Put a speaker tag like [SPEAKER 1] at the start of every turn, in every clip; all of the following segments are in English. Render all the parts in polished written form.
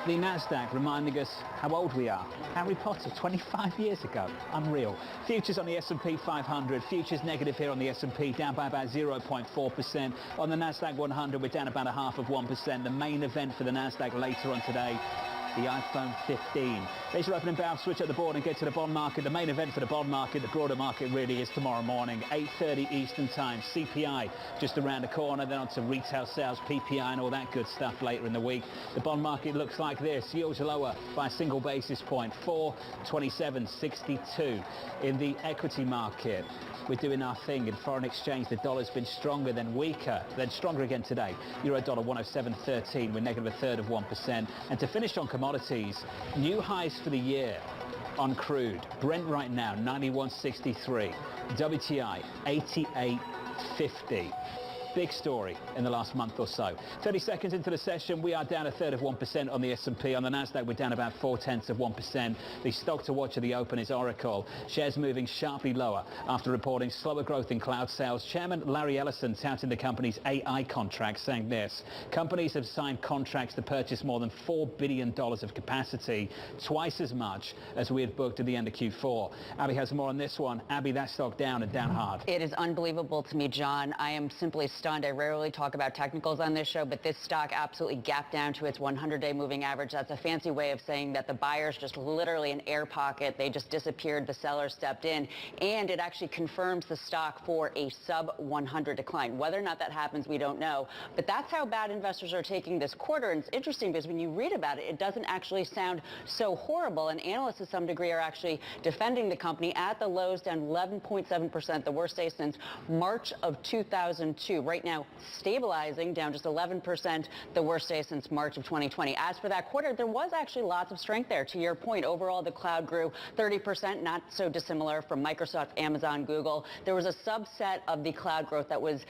[SPEAKER 1] The Nasdaq reminding us how old we are. Harry Potter, 25 years ago. Unreal. Futures on the S&P 500. Futures negative here on the S&P, down by about 0.4%. On the Nasdaq 100, we're down about 0.5%. The main event for the Nasdaq later on today, the iPhone 15. There's your opening bow. Switch up the board and get to the bond market. The main event for the bond market, the broader market, really is tomorrow morning, 8:30 Eastern Time. CPI just around the corner, then on to retail sales, PPI and all that good stuff later in the week. The bond market looks like this. Yields are lower by a single basis point, 427.62. In the equity market, we're doing our thing in foreign exchange. The dollar's been stronger than weaker, then stronger again today. Euro dollar 107.13 with negative 1/3%. And to finish on commodities, new highs for the year on crude. Brent right now 91.63. WTI 88.50. Big story in the last month or so. 30 seconds into the session, we are down 1/3% on the S&P. On the Nasdaq, we're down about 0.4%. The stock to watch at the open is Oracle. Shares moving sharply lower after reporting slower growth in cloud sales. Chairman Larry Ellison touting the company's AI contracts, saying this: companies have signed contracts to purchase more than $4 billion of capacity, twice as much as we had booked at the end of Q4. Abby has more on this one. Abby, that stock down and down hard.
[SPEAKER 2] It is unbelievable to me, John. I am simply stunned. I rarely talk about technicals on this show, but this stock absolutely gapped down to its 100-day moving average. That's a fancy way of saying that the buyers just literally an air pocket. They just disappeared. The sellers stepped in, and it actually confirms the stock for a sub 100 decline. Whether or not that happens, we don't know, but that's how bad investors are taking this quarter. And it's interesting because when you read about it, it doesn't actually sound so horrible, and analysts to some degree are actually defending the company at the lows, down 11.7%, the worst day since March of 2002. Right now stabilizing, down just 11%, the worst day since March of 2020. As for that quarter, there was actually lots of strength there. To your point, overall the cloud grew 30%, not so dissimilar from Microsoft, Amazon, Google. There was a subset of the cloud growth that was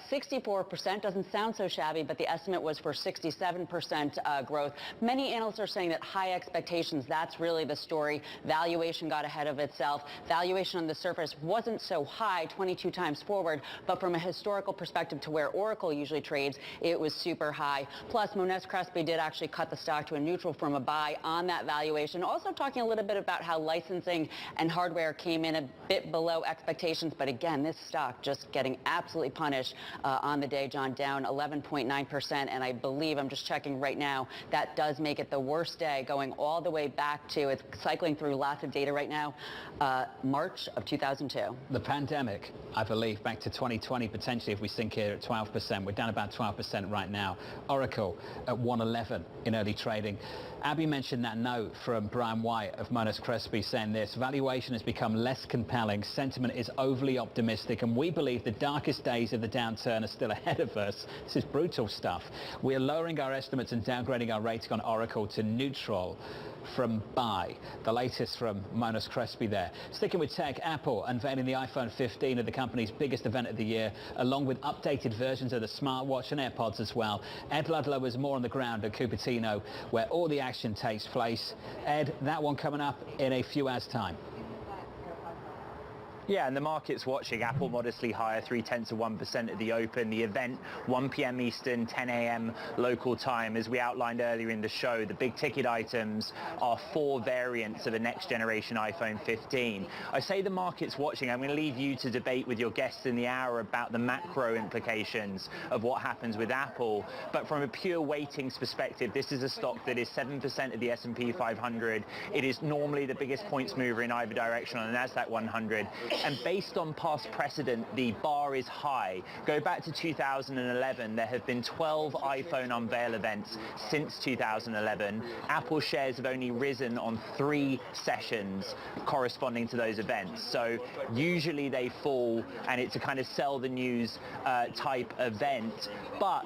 [SPEAKER 2] 64%. Doesn't sound so shabby, but the estimate was for 67% growth. Many analysts are saying that high expectations, that's really the story. Valuation got ahead of itself. Valuation on the surface wasn't so high, 22 times forward, but from a historical perspective to where Oracle usually trades, it was super high. Plus, Monness Crespi did actually cut the stock to a neutral from a buy on that valuation. Also talking a little bit about how licensing and hardware came in a bit below expectations. But again, this stock just getting absolutely punished on the day, John, down 11.9%. And I believe, I'm just checking right now, that does make it the worst day, going all the way back to, it's cycling through lots of data right now, March of 2002.
[SPEAKER 1] The pandemic, I believe, back to 2020, potentially, if we sink here at 12%. We're down about 12% right now. Oracle at 111 in early trading. Abby mentioned that note from Brian White of Monness Crespi saying this: valuation has become less compelling, sentiment is overly optimistic, and we believe the darkest days of the downturn are still ahead of us. This is brutal stuff. We are lowering our estimates and downgrading our rating on Oracle to neutral from buy. The latest from Monness Crespi there. Sticking with tech, Apple unveiling the iPhone 15 at the company's biggest event of the year, along with updated versions of the smartwatch and AirPods as well. Ed Ludlow was more on the ground at Cupertino, where all the action takes place. Ed, that one coming up in a few hours' time.
[SPEAKER 3] Yeah, and the market's watching. Apple modestly higher, 0.3% at the open. The event, 1 p.m. Eastern, 10 a.m. local time. As we outlined earlier in the show, the big ticket items are 4 variants of the next generation iPhone 15. I say the market's watching. I'm going to leave you to debate with your guests in the hour about the macro implications of what happens with Apple. But from a pure weightings perspective, this is a stock that is 7% of the S&P 500. It is normally the biggest points mover in either direction on the Nasdaq 100. And based on past precedent, the bar is high. Go back to 2011, there have been 12 iPhone unveil events since 2011. Apple shares have only risen on 3 sessions corresponding to those events. So usually they fall, and it's a kind of sell the news type event. But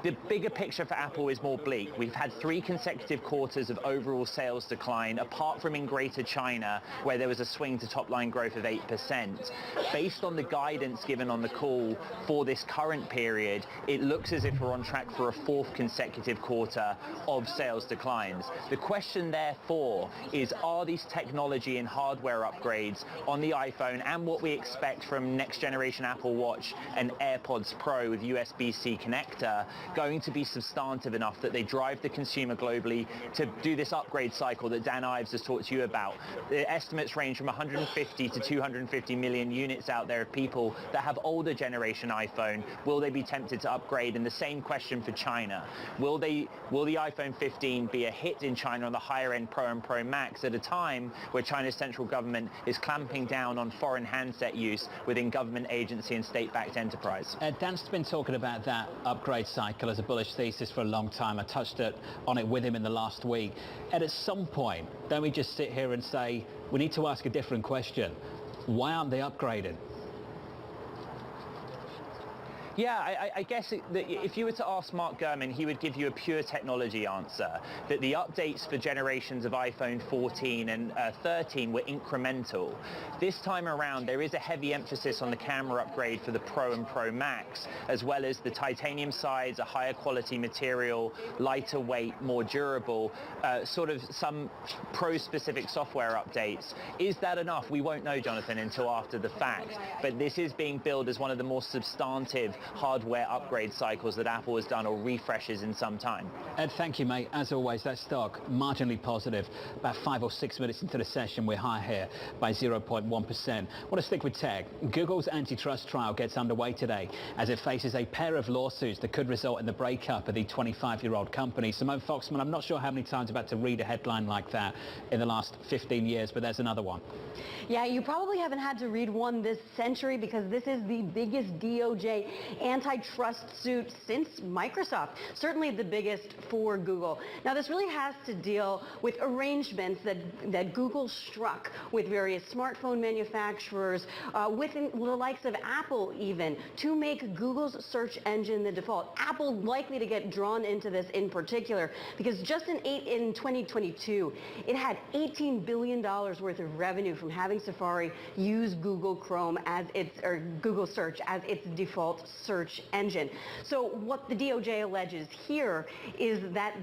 [SPEAKER 3] the bigger picture for Apple is more bleak. We've had 3 consecutive quarters of overall sales decline, apart from in Greater China, where there was a swing to top-line growth of 8%. 8%. Based on the guidance given on the call for this current period, it looks as if we're on track for a fourth consecutive quarter of sales declines. The question therefore is, are these technology and hardware upgrades on the iPhone and what we expect from next generation Apple Watch and AirPods Pro with USB-C connector going to be substantive enough that they drive the consumer globally to do this upgrade cycle that Dan Ives has talked to you about? The estimates range from 150 to 250 million units out there of people that have older generation iPhone. Will they be tempted to upgrade? And the same question for China. Will the iPhone 15 be a hit in China on the higher end Pro and Pro Max at a time where China's central government is clamping down on foreign handset use within government agency and state-backed enterprise?
[SPEAKER 1] Dan's been talking about that upgrade cycle as a bullish thesis for a long time. I touched on it with him in the last week. And at some point, don't we just sit here and say, we need to ask a different question. Why aren't they upgraded?
[SPEAKER 3] Yeah, I guess if you were to ask Mark Gurman, he would give you a pure technology answer, that the updates for generations of iPhone 14 and 13 were incremental. This time around, there is a heavy emphasis on the camera upgrade for the Pro and Pro Max, as well as the titanium sides, a higher quality material, lighter weight, more durable, sort of some Pro-specific software updates. Is that enough? We won't know, Jonathan, until after the fact. But this is being billed as one of the more substantive hardware upgrade cycles that Apple has done, or refreshes, in some time.
[SPEAKER 1] Ed, thank you, mate. As always, that stock marginally positive. About 5 or 6 minutes into the session, we're high here by 0.1%. Want to stick with tech. Google's antitrust trial gets underway today as it faces a pair of lawsuits that could result in the breakup of the 25-year-old company. Simone Foxman, I'm not sure how many times I've had to read a headline like that in the last 15 years, but there's another one.
[SPEAKER 4] Yeah, you probably haven't had to read one this century, because this is the biggest DOJ antitrust suit since Microsoft, certainly the biggest for Google. Now, this really has to deal with arrangements that Google struck with various smartphone manufacturers, with the likes of Apple even, to make Google's search engine the default. Apple likely to get drawn into this in particular, because just in 2022, it had $18 billion worth of revenue from having Safari use Google Chrome as or Google Search as its default search engine. So what the DOJ alleges here is that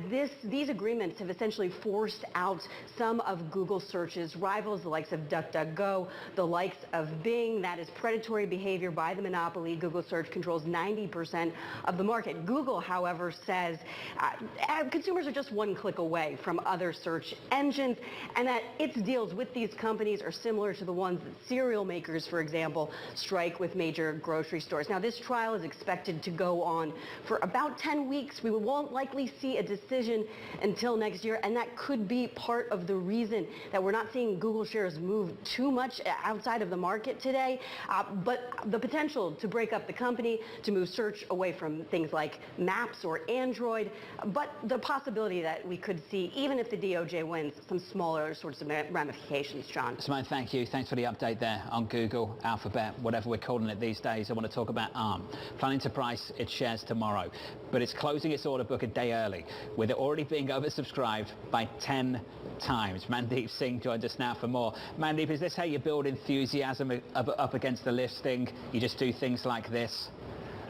[SPEAKER 4] these agreements have essentially forced out some of Google Search's rivals, the likes of DuckDuckGo, the likes of Bing. That is predatory behavior by the monopoly. Google Search controls 90% of the market. Google, however, says consumers are just one click away from other search engines, and that its deals with these companies are similar to the ones that cereal makers, for example, strike with major grocery stores. Now, this trial is expected to go on for about 10 weeks. We won't likely see a decision until next year, and that could be part of the reason that we're not seeing Google shares move too much outside of the market today, but the potential to break up the company, to move search away from things like Maps or Android, but the possibility that we could see, even if the DOJ wins, some smaller sorts of ramifications, John.
[SPEAKER 1] Simone, thank you. Thanks for the update there on Google, Alphabet, whatever we're calling it these days. I want to talk about ARM. Planning to price its shares tomorrow, but it's closing its order book a day early, with it already being oversubscribed by 10 times. Mandeep Singh joins us now for more. Mandeep, is this how you build enthusiasm up against the listing? You just do things like this?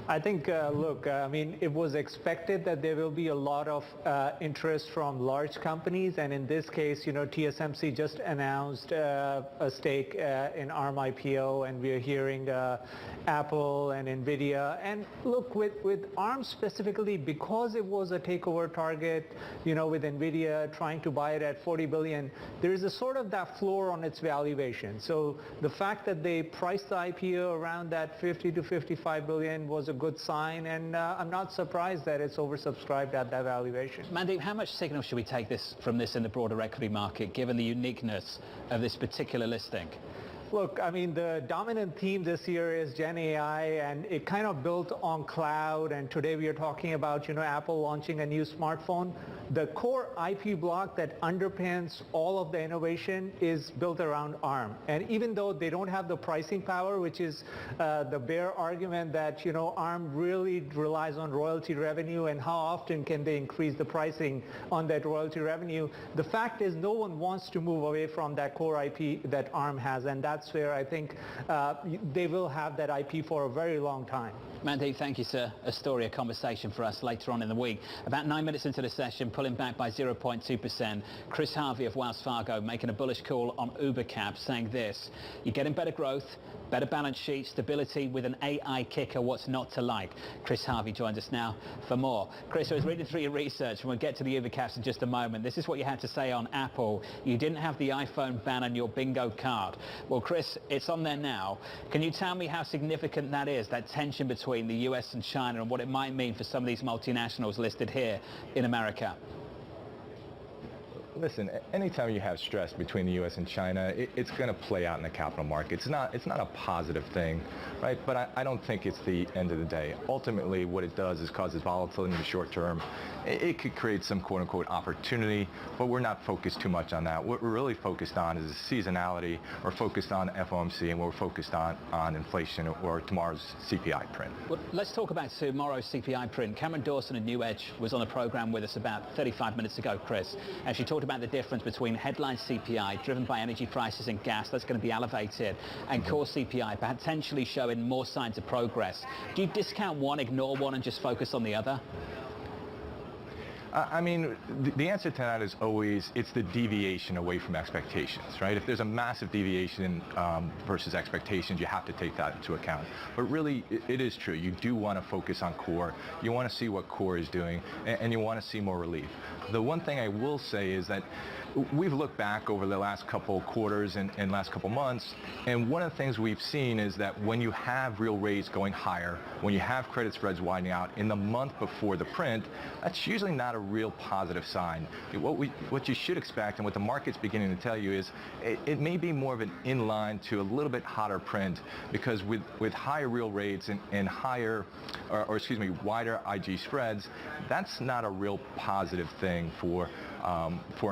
[SPEAKER 5] I think, look, I mean, it was expected that there will be a lot of interest from large companies, and in this case, you know, TSMC just announced a stake in ARM IPO, and we are hearing Apple and NVIDIA. And look, with ARM specifically, because it was a takeover target, you know, with NVIDIA trying to buy it at 40 billion, there is a sort of that floor on its valuation. So the fact that they priced the IPO around that 50 to 55 billion was a good sign, and I'm not surprised that it's oversubscribed at that valuation.
[SPEAKER 1] Mandeep, how much signal should we take from this in the broader equity market, given the uniqueness of this particular listing?
[SPEAKER 5] Look, I mean, the dominant theme this year is Gen AI, and it kind of built on cloud, and today we are talking about, you know, Apple launching a new smartphone. The core IP block that underpins all of the innovation is built around ARM. And even though they don't have the pricing power, which is the bear argument that, you know, ARM really relies on royalty revenue, and how often can they increase the pricing on that royalty revenue, the fact is no one wants to move away from that core IP that ARM has, and that's that's where I think they will have that IP for a very long time.
[SPEAKER 1] Mandeep, thank you, sir. A story, a conversation for us later on in the week. About 9 minutes into the session, pulling back by 0.2%. Chris Harvey of Wells Fargo making a bullish call on UberCab, saying this: you're getting better growth, better balance sheet, stability with an AI kicker, what's not to like? Chris Harvey joins us now for more. Chris, I was reading through your research, and we'll get to the UberCabs in just a moment. This is what you had to say on Apple. You didn't have the iPhone ban on your bingo card. Well, Chris, it's on there now. Can you tell me how significant that is, that tension between the US and China, and what it might mean for some of these multinationals listed here in America?
[SPEAKER 6] Listen, anytime you have stress between the U.S. and China, it's going to play out in the capital markets. It's not a positive thing, right? But I don't think it's the end of the day. Ultimately, what it does is causes volatility in the short term. It could create some quote-unquote opportunity, but we're not focused too much on that. What we're really focused on is seasonality. We're focused on FOMC, and we're focused on inflation or tomorrow's CPI print.
[SPEAKER 1] Well, let's talk about tomorrow's CPI print. Cameron Dawson of New Edge was on the program with us about 35 minutes ago, Chris, and she talked about the difference between headline CPI driven by energy prices and gas, that's going to be elevated, and core CPI potentially showing more signs of progress. Do you discount one, ignore one, and just focus on the other?
[SPEAKER 6] I mean, the answer to that is always, it's the deviation away from expectations, right? If there's a massive deviation versus expectations, you have to take that into account. But really, it is true. You do want to focus on core. You want to see what core is doing, and you want to see more relief. The one thing I will say is that we've looked back over the last couple quarters and last couple months, and one of the things we've seen is that when you have real rates going higher, when you have credit spreads widening out in the month before the print, that's usually not a real positive sign. What you should expect, and what the market's beginning to tell you, is it may be more of an inline to a little bit hotter print, because with higher real rates and higher, or excuse me, wider IG spreads, that's not a real positive thing for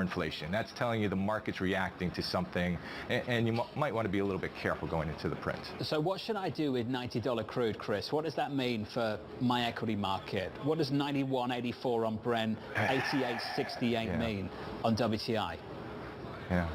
[SPEAKER 6] inflation. That's telling you the market's reacting to something, and you might want to be a little bit careful going into the print.
[SPEAKER 1] So what should I do with $90 crude, Chris? What does that mean for my equity market? What does 91.84 on Brent, 88.68 mean on WTI?
[SPEAKER 6] Yeah.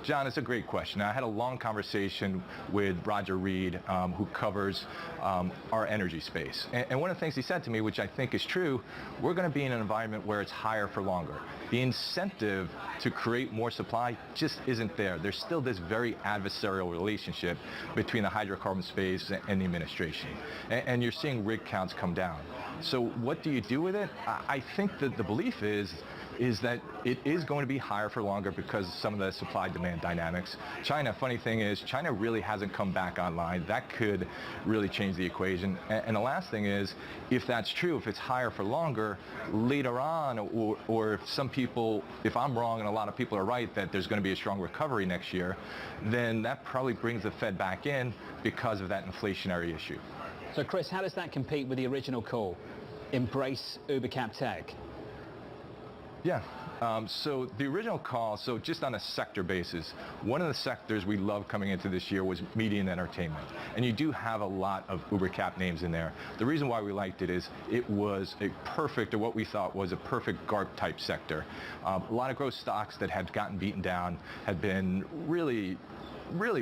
[SPEAKER 6] John, it's a great question. I had a long conversation with Roger Reed, who covers our energy space. And one of the things he said to me, which I think is true, we're going to be in an environment where it's higher for longer. The incentive to create more supply just isn't there. There's still this very adversarial relationship between the hydrocarbon space and the administration. And you're seeing rig counts come down. So what do you do with it? I think that the belief is that it is going to be higher for longer because of some of the supply-demand dynamics. China, funny thing is, China really hasn't come back online. That could really change the equation. And the last thing is, if that's true, if it's higher for longer, later on, or if some people, if I'm wrong and a lot of people are right that there's going to be a strong recovery next year, then that probably brings the Fed back in because of that inflationary issue.
[SPEAKER 1] So Chris, how does that compete with the original call? Embrace UberCab Tech.
[SPEAKER 6] Yeah. So the original call, so just on a sector basis, one of the sectors we loved coming into this year was media and entertainment. And you do have a lot of UberCap names in there. The reason why we liked it is it was a perfect, or what we thought was a perfect GARP type sector. A lot of growth stocks that had gotten beaten down had been really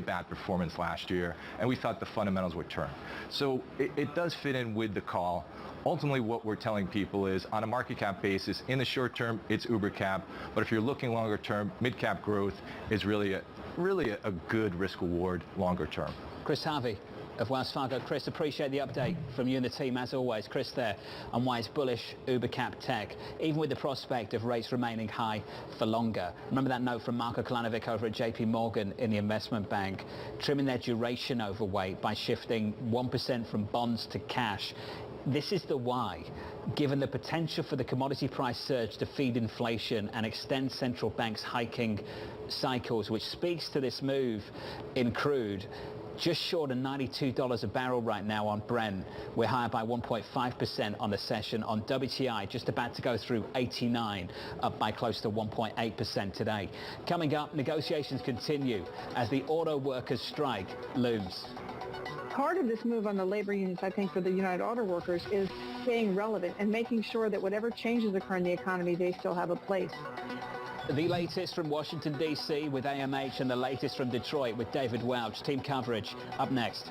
[SPEAKER 6] bad performance last year, and we thought the fundamentals would turn. So it does fit in with the call. Ultimately, what we're telling people is, on a market cap basis, in the short term, it's UberCap, but if you're looking longer term, mid-cap growth is really a good risk reward longer term.
[SPEAKER 1] Chris Harvey of Wells Fargo. Chris, appreciate the update from you and the team as always. Chris there on why it's bullish UberCap Tech, even with the prospect of rates remaining high for longer. Remember that note from Marko Kolanovic over at JP Morgan in the investment bank, trimming their duration overweight by shifting 1% from bonds to cash. This is the why. Given the potential for the commodity price surge to feed inflation and extend central banks' hiking cycles, which speaks to this move in crude, just short of $92 a barrel right now on Brent. We're higher by 1.5% on the session. On WTI, just about to go through 89, up by close to 1.8% today. Coming up, negotiations continue as the auto workers' strike looms.
[SPEAKER 7] Part of this move on the labor unions, I think, for the United Auto Workers is staying relevant and making sure that whatever changes occur in the economy, they still have a place.
[SPEAKER 1] The latest from Washington, D.C. with AMH and the latest from Detroit with David Welch. Team coverage up next.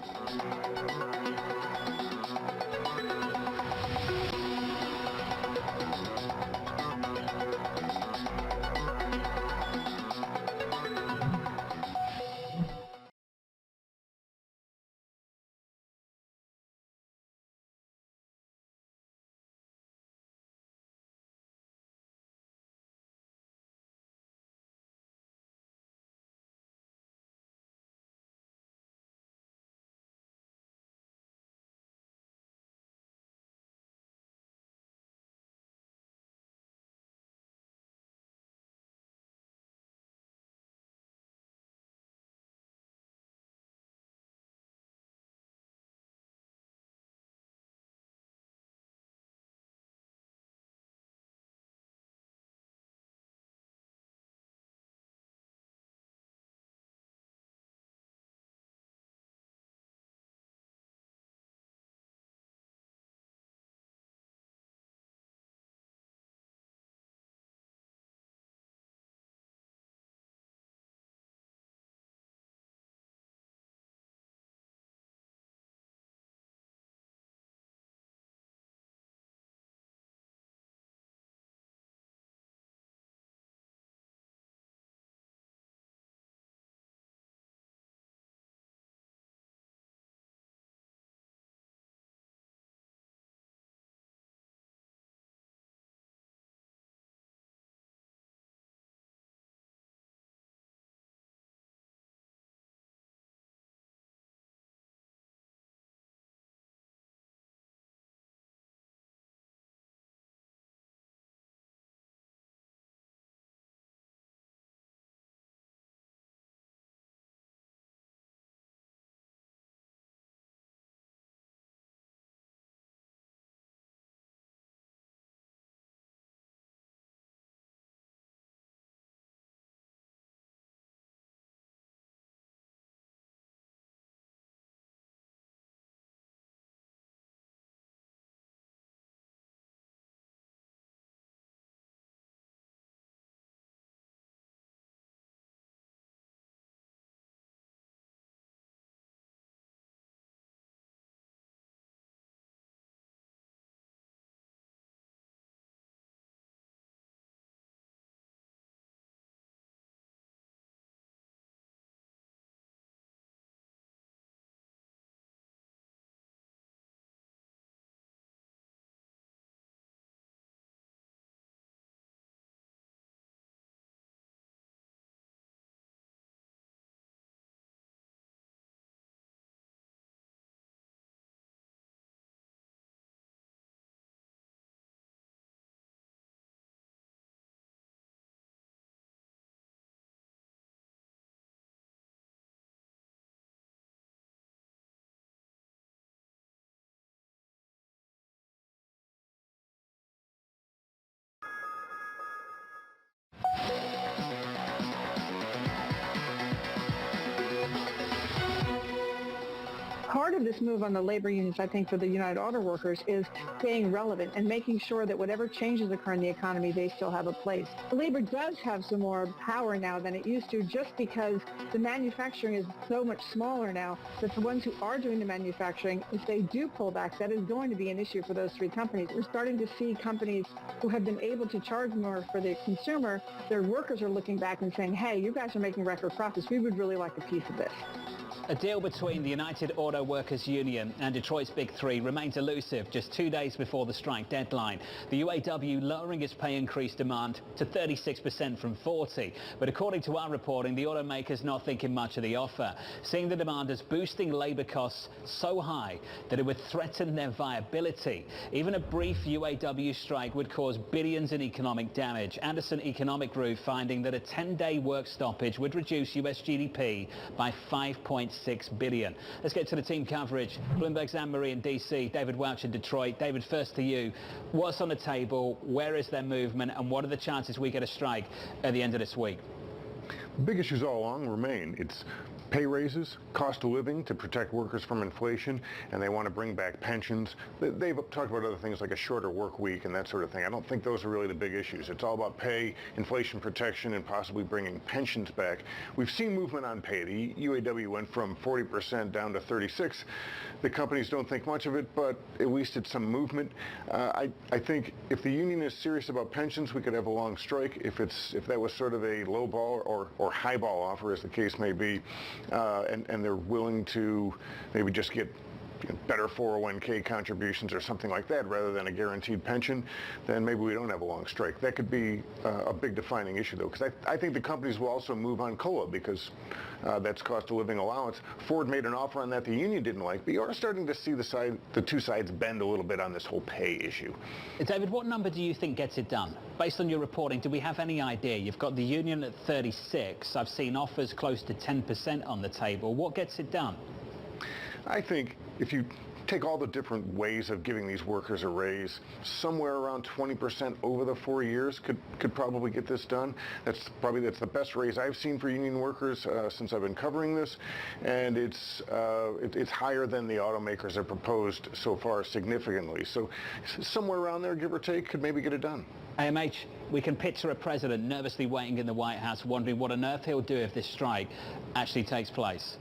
[SPEAKER 7] Part of this move on the labor unions, I think, for the United Auto Workers is staying relevant and making sure that whatever changes occur in the economy, they still have a place. Labor does have some more power now than it used to, just because the manufacturing is so much smaller now that the ones who are doing the manufacturing, if they do pull back, that is going to be an issue for those three companies. We're starting to see companies who have been able to charge more for the consumer, their workers are looking back and saying, hey, you guys are making record profits. We would really like a piece of this.
[SPEAKER 1] A deal between the United Auto Workers Union and Detroit's Big Three remains elusive just 2 days before the strike deadline. The UAW lowering its pay increase demand to 36% from 40%. But according to our reporting, the automakers not thinking much of the offer, seeing the demand as boosting labour costs so high that it would threaten their viability. Even a brief UAW strike would cause billions in economic damage. Anderson Economic Group finding that a 10-day work stoppage would reduce US GDP by 5.6 billion. Let's get to the team coverage. Bloomberg's Anne-Marie in DC, David Welch in Detroit. David, first to you. What's on the table? Where is their movement? And what are the chances we get a strike at the end of this week?
[SPEAKER 8] The big issues all along remain. It's pay raises, cost of living to protect workers from inflation, and they want to bring back pensions. They've talked about other things like a shorter work week and that sort of thing. I don't think those are really the big issues. It's all about pay, inflation protection, and possibly bringing pensions back. We've seen movement on pay. The UAW went from 40% down to 36%. The companies don't think much of it, but at least it's some movement. I think if the union is serious about pensions, we could have a long strike. If that was sort of a low ball or high ball offer, as the case may be, and they're willing to maybe just get better 401k contributions or something like that rather than a guaranteed pension, then maybe we don't have a long strike. That could be a big defining issue, though, because I think the companies will also move on COLA because that's cost of living allowance. Ford made an offer on that the union didn't like, but you are starting to see the two sides bend a little bit on this whole pay issue.
[SPEAKER 1] David, what number do you think gets it done? Based on your reporting, do we have any idea? You've got the union at 36. I've seen offers close to 10% on the table. What gets it done?
[SPEAKER 8] I think if you take all the different ways of giving these workers a raise, somewhere around 20% over the 4 years could probably get this done. That's the best raise I've seen for union workers since I've been covering this, and it's higher than the automakers have proposed so far significantly. So somewhere around there, give or take, could maybe get it done.
[SPEAKER 1] AMH, we can picture a president nervously waiting in the White House, wondering what on earth he'll do if this strike actually takes place.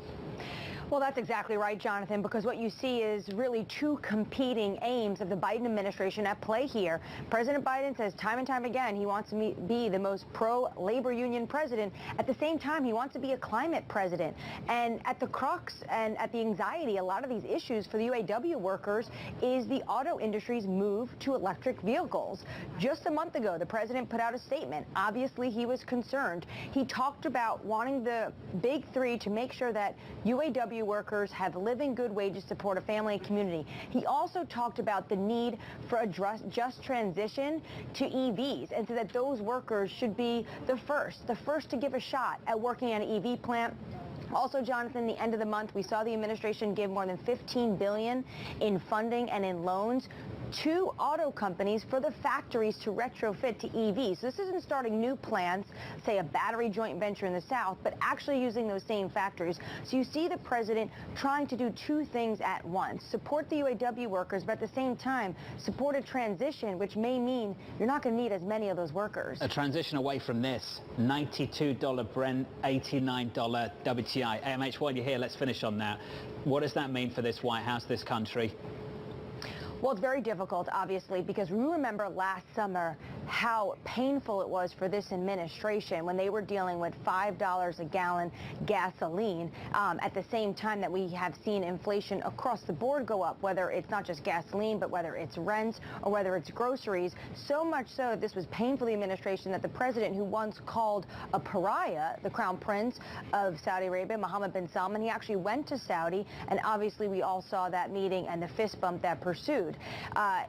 [SPEAKER 9] Well, that's exactly right, Jonathan, because what you see is really two competing aims of the Biden administration at play here. President Biden says time and time again he wants to be the most pro-labor union president. At the same time, he wants to be a climate president. And at the crux and at the anxiety, a lot of these issues for the UAW workers is the auto industry's move to electric vehicles. Just a month ago, the president put out a statement. Obviously, he was concerned. He talked about wanting the big three to make sure that UAW workers have living good wages to support a family and community. He also talked about the need for a just transition to EVs, and so that those workers should be the first to give a shot at working at an EV plant. Also, Jonathan, the end of the month, we saw the administration give more than $15 billion in funding and in loans to auto companies for the factories to retrofit to EVs. So this isn't starting new plants, say a battery joint venture in the South, but actually using those same factories. So you see the president trying to do two things at once: support the UAW workers, but at the same time support a transition, which may mean you're not going to need as many of those workers.
[SPEAKER 1] A transition away from this $92 Brent, $89 WTI. AMH, while you're here, let's finish on that. What does that mean for this White House, this country?
[SPEAKER 9] Well, it's very difficult, obviously, because we remember last summer how painful it was for this administration when they were dealing with $5 a gallon gasoline at the same time that we have seen inflation across the board go up, whether it's not just gasoline, but whether it's rent or whether it's groceries. So much so that this was painful for the administration that the president, who once called a pariah the crown prince of Saudi Arabia, Mohammed bin Salman, he actually went to Saudi, and obviously we all saw that meeting and the fist bump that pursued.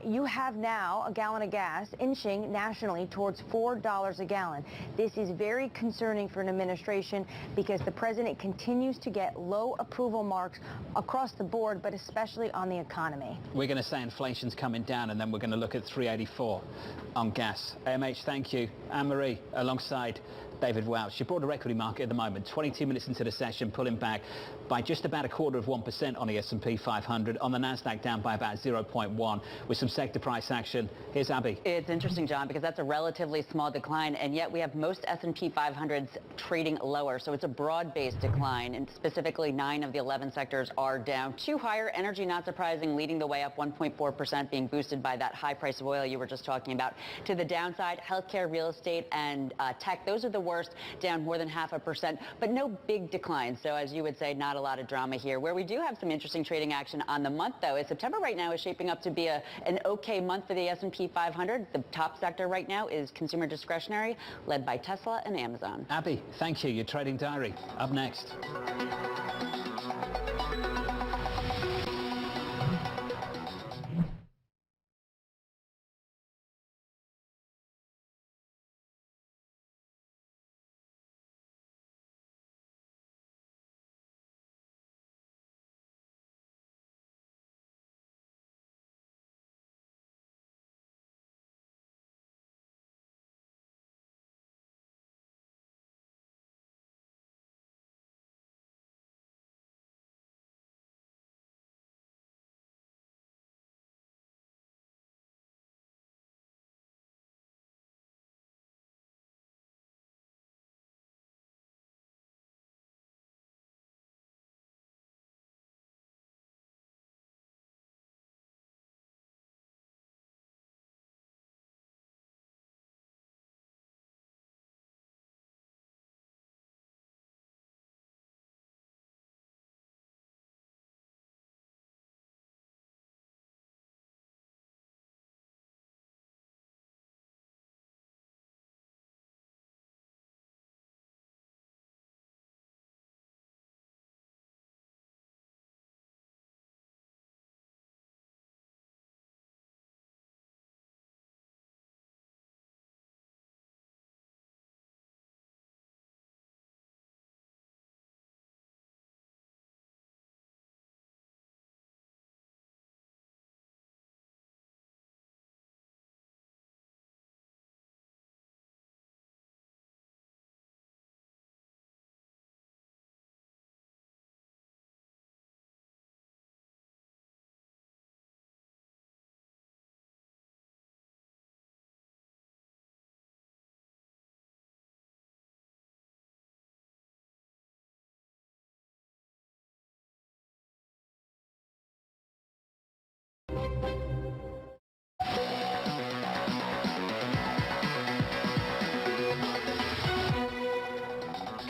[SPEAKER 9] You have now a gallon of gas inching nationally towards $4 a gallon. This is very concerning for an administration because the president continues to get low approval marks across the board, but especially on the economy.
[SPEAKER 1] We're going to say inflation's coming down, and then we're going to look at 384 on gas. AMH, thank you. Anne-Marie, alongside David Welch. Your broader equity market at the moment, 22 minutes into the session, pulling back by just about 1/4% on the S&P 500. On the Nasdaq, down by about 0.1 with some sector price action. Here's Abby.
[SPEAKER 2] It's interesting, John, because that's a relatively small decline, and yet we have most S&P 500s trading lower. So it's a broad-based decline, and specifically 9 of the 11 sectors are down. 2 higher. Energy, not surprising, leading the way up 1.4%, being boosted by that high price of oil you were just talking about. To the downside, healthcare, real estate, and tech, those are the worst, down more than 0.5%, but no big decline. So as you would say, not a lot of drama here. Where we do have some interesting trading action on the month, though, is September right now is shaping up to be an okay month for the S&P 500. The top sector right now is consumer discretionary, led by Tesla and Amazon.
[SPEAKER 1] Abby, thank you. Your trading diary up next.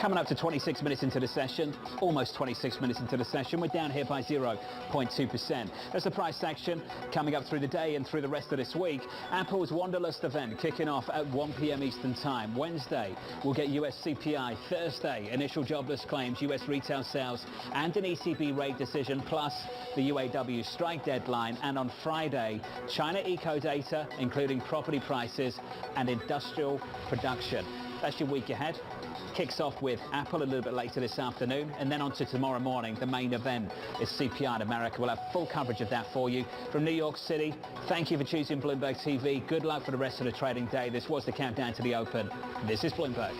[SPEAKER 1] Coming up to 26 minutes into the session, almost 26 minutes into the session, we're down here by 0.2%. That's the price action coming up through the day and through the rest of this week. Apple's Wanderlust event kicking off at 1 p.m. Eastern Time. Wednesday, we'll get US CPI. Thursday, initial jobless claims, US retail sales, and an ECB rate decision, plus the UAW strike deadline. And on Friday, China eco data, including property prices and industrial production. That's your week ahead. Kicks off with Apple a little bit later this afternoon, and then on to tomorrow morning. The main event is CPI in America. We'll have full coverage of that for you from New York City. Thank you for choosing Bloomberg TV. Good luck for the rest of the trading day. This was the countdown to the open. This is Bloomberg.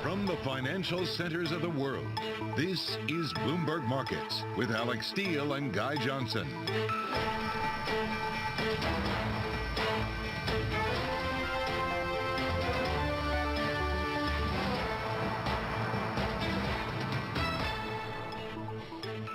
[SPEAKER 10] From the financial centers of the world, this is Bloomberg Markets with Alex Steele and Guy Johnson.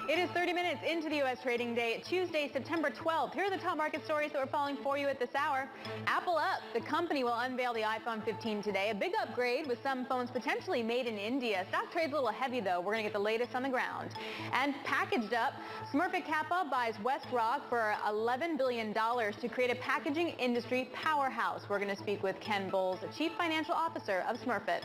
[SPEAKER 9] It is 30 minutes into the U.S. trading day, Tuesday, September 12th. Here are the top market stories that we're following for you at this hour. Apple up. The company will unveil the iPhone 15 today. A big upgrade with some phones potentially made in India. Stock trades a little heavy, though. We're going to get the latest on the ground. And packaged up, Smurfit Kappa buys WestRock for $11 billion to create a packaging industry powerhouse. We're going to speak with Ken Bowles, Chief Financial Officer of Smurfit.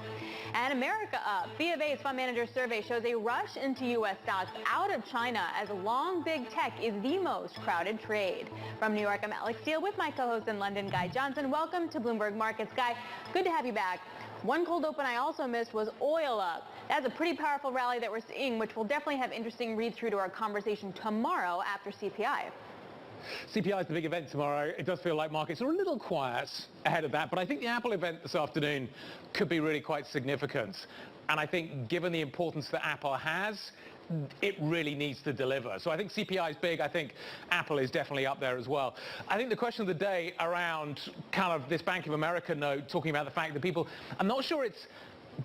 [SPEAKER 9] And America up. B of A's fund manager survey shows a rush into U.S. stocks out of China as long
[SPEAKER 11] long big tech is the most crowded trade. From New York, I'm Alex Steele with my co-host in London, Guy Johnson. Welcome to Bloomberg Markets. Guy, good to have you back. One cold open I also missed was oil up. That's a pretty powerful rally that we're seeing, which will definitely have interesting read-through to our conversation tomorrow after CPI.
[SPEAKER 12] CPI is the big event tomorrow. It does feel like markets are a little quiet ahead of that, but I think the Apple event this afternoon could be really quite significant. And I think given the importance that Apple has, it really needs to deliver. So I think CPI is big. I think Apple is definitely up there as well. I think the question of the day around kind of this Bank of America note, talking about the fact that people, I'm not sure it's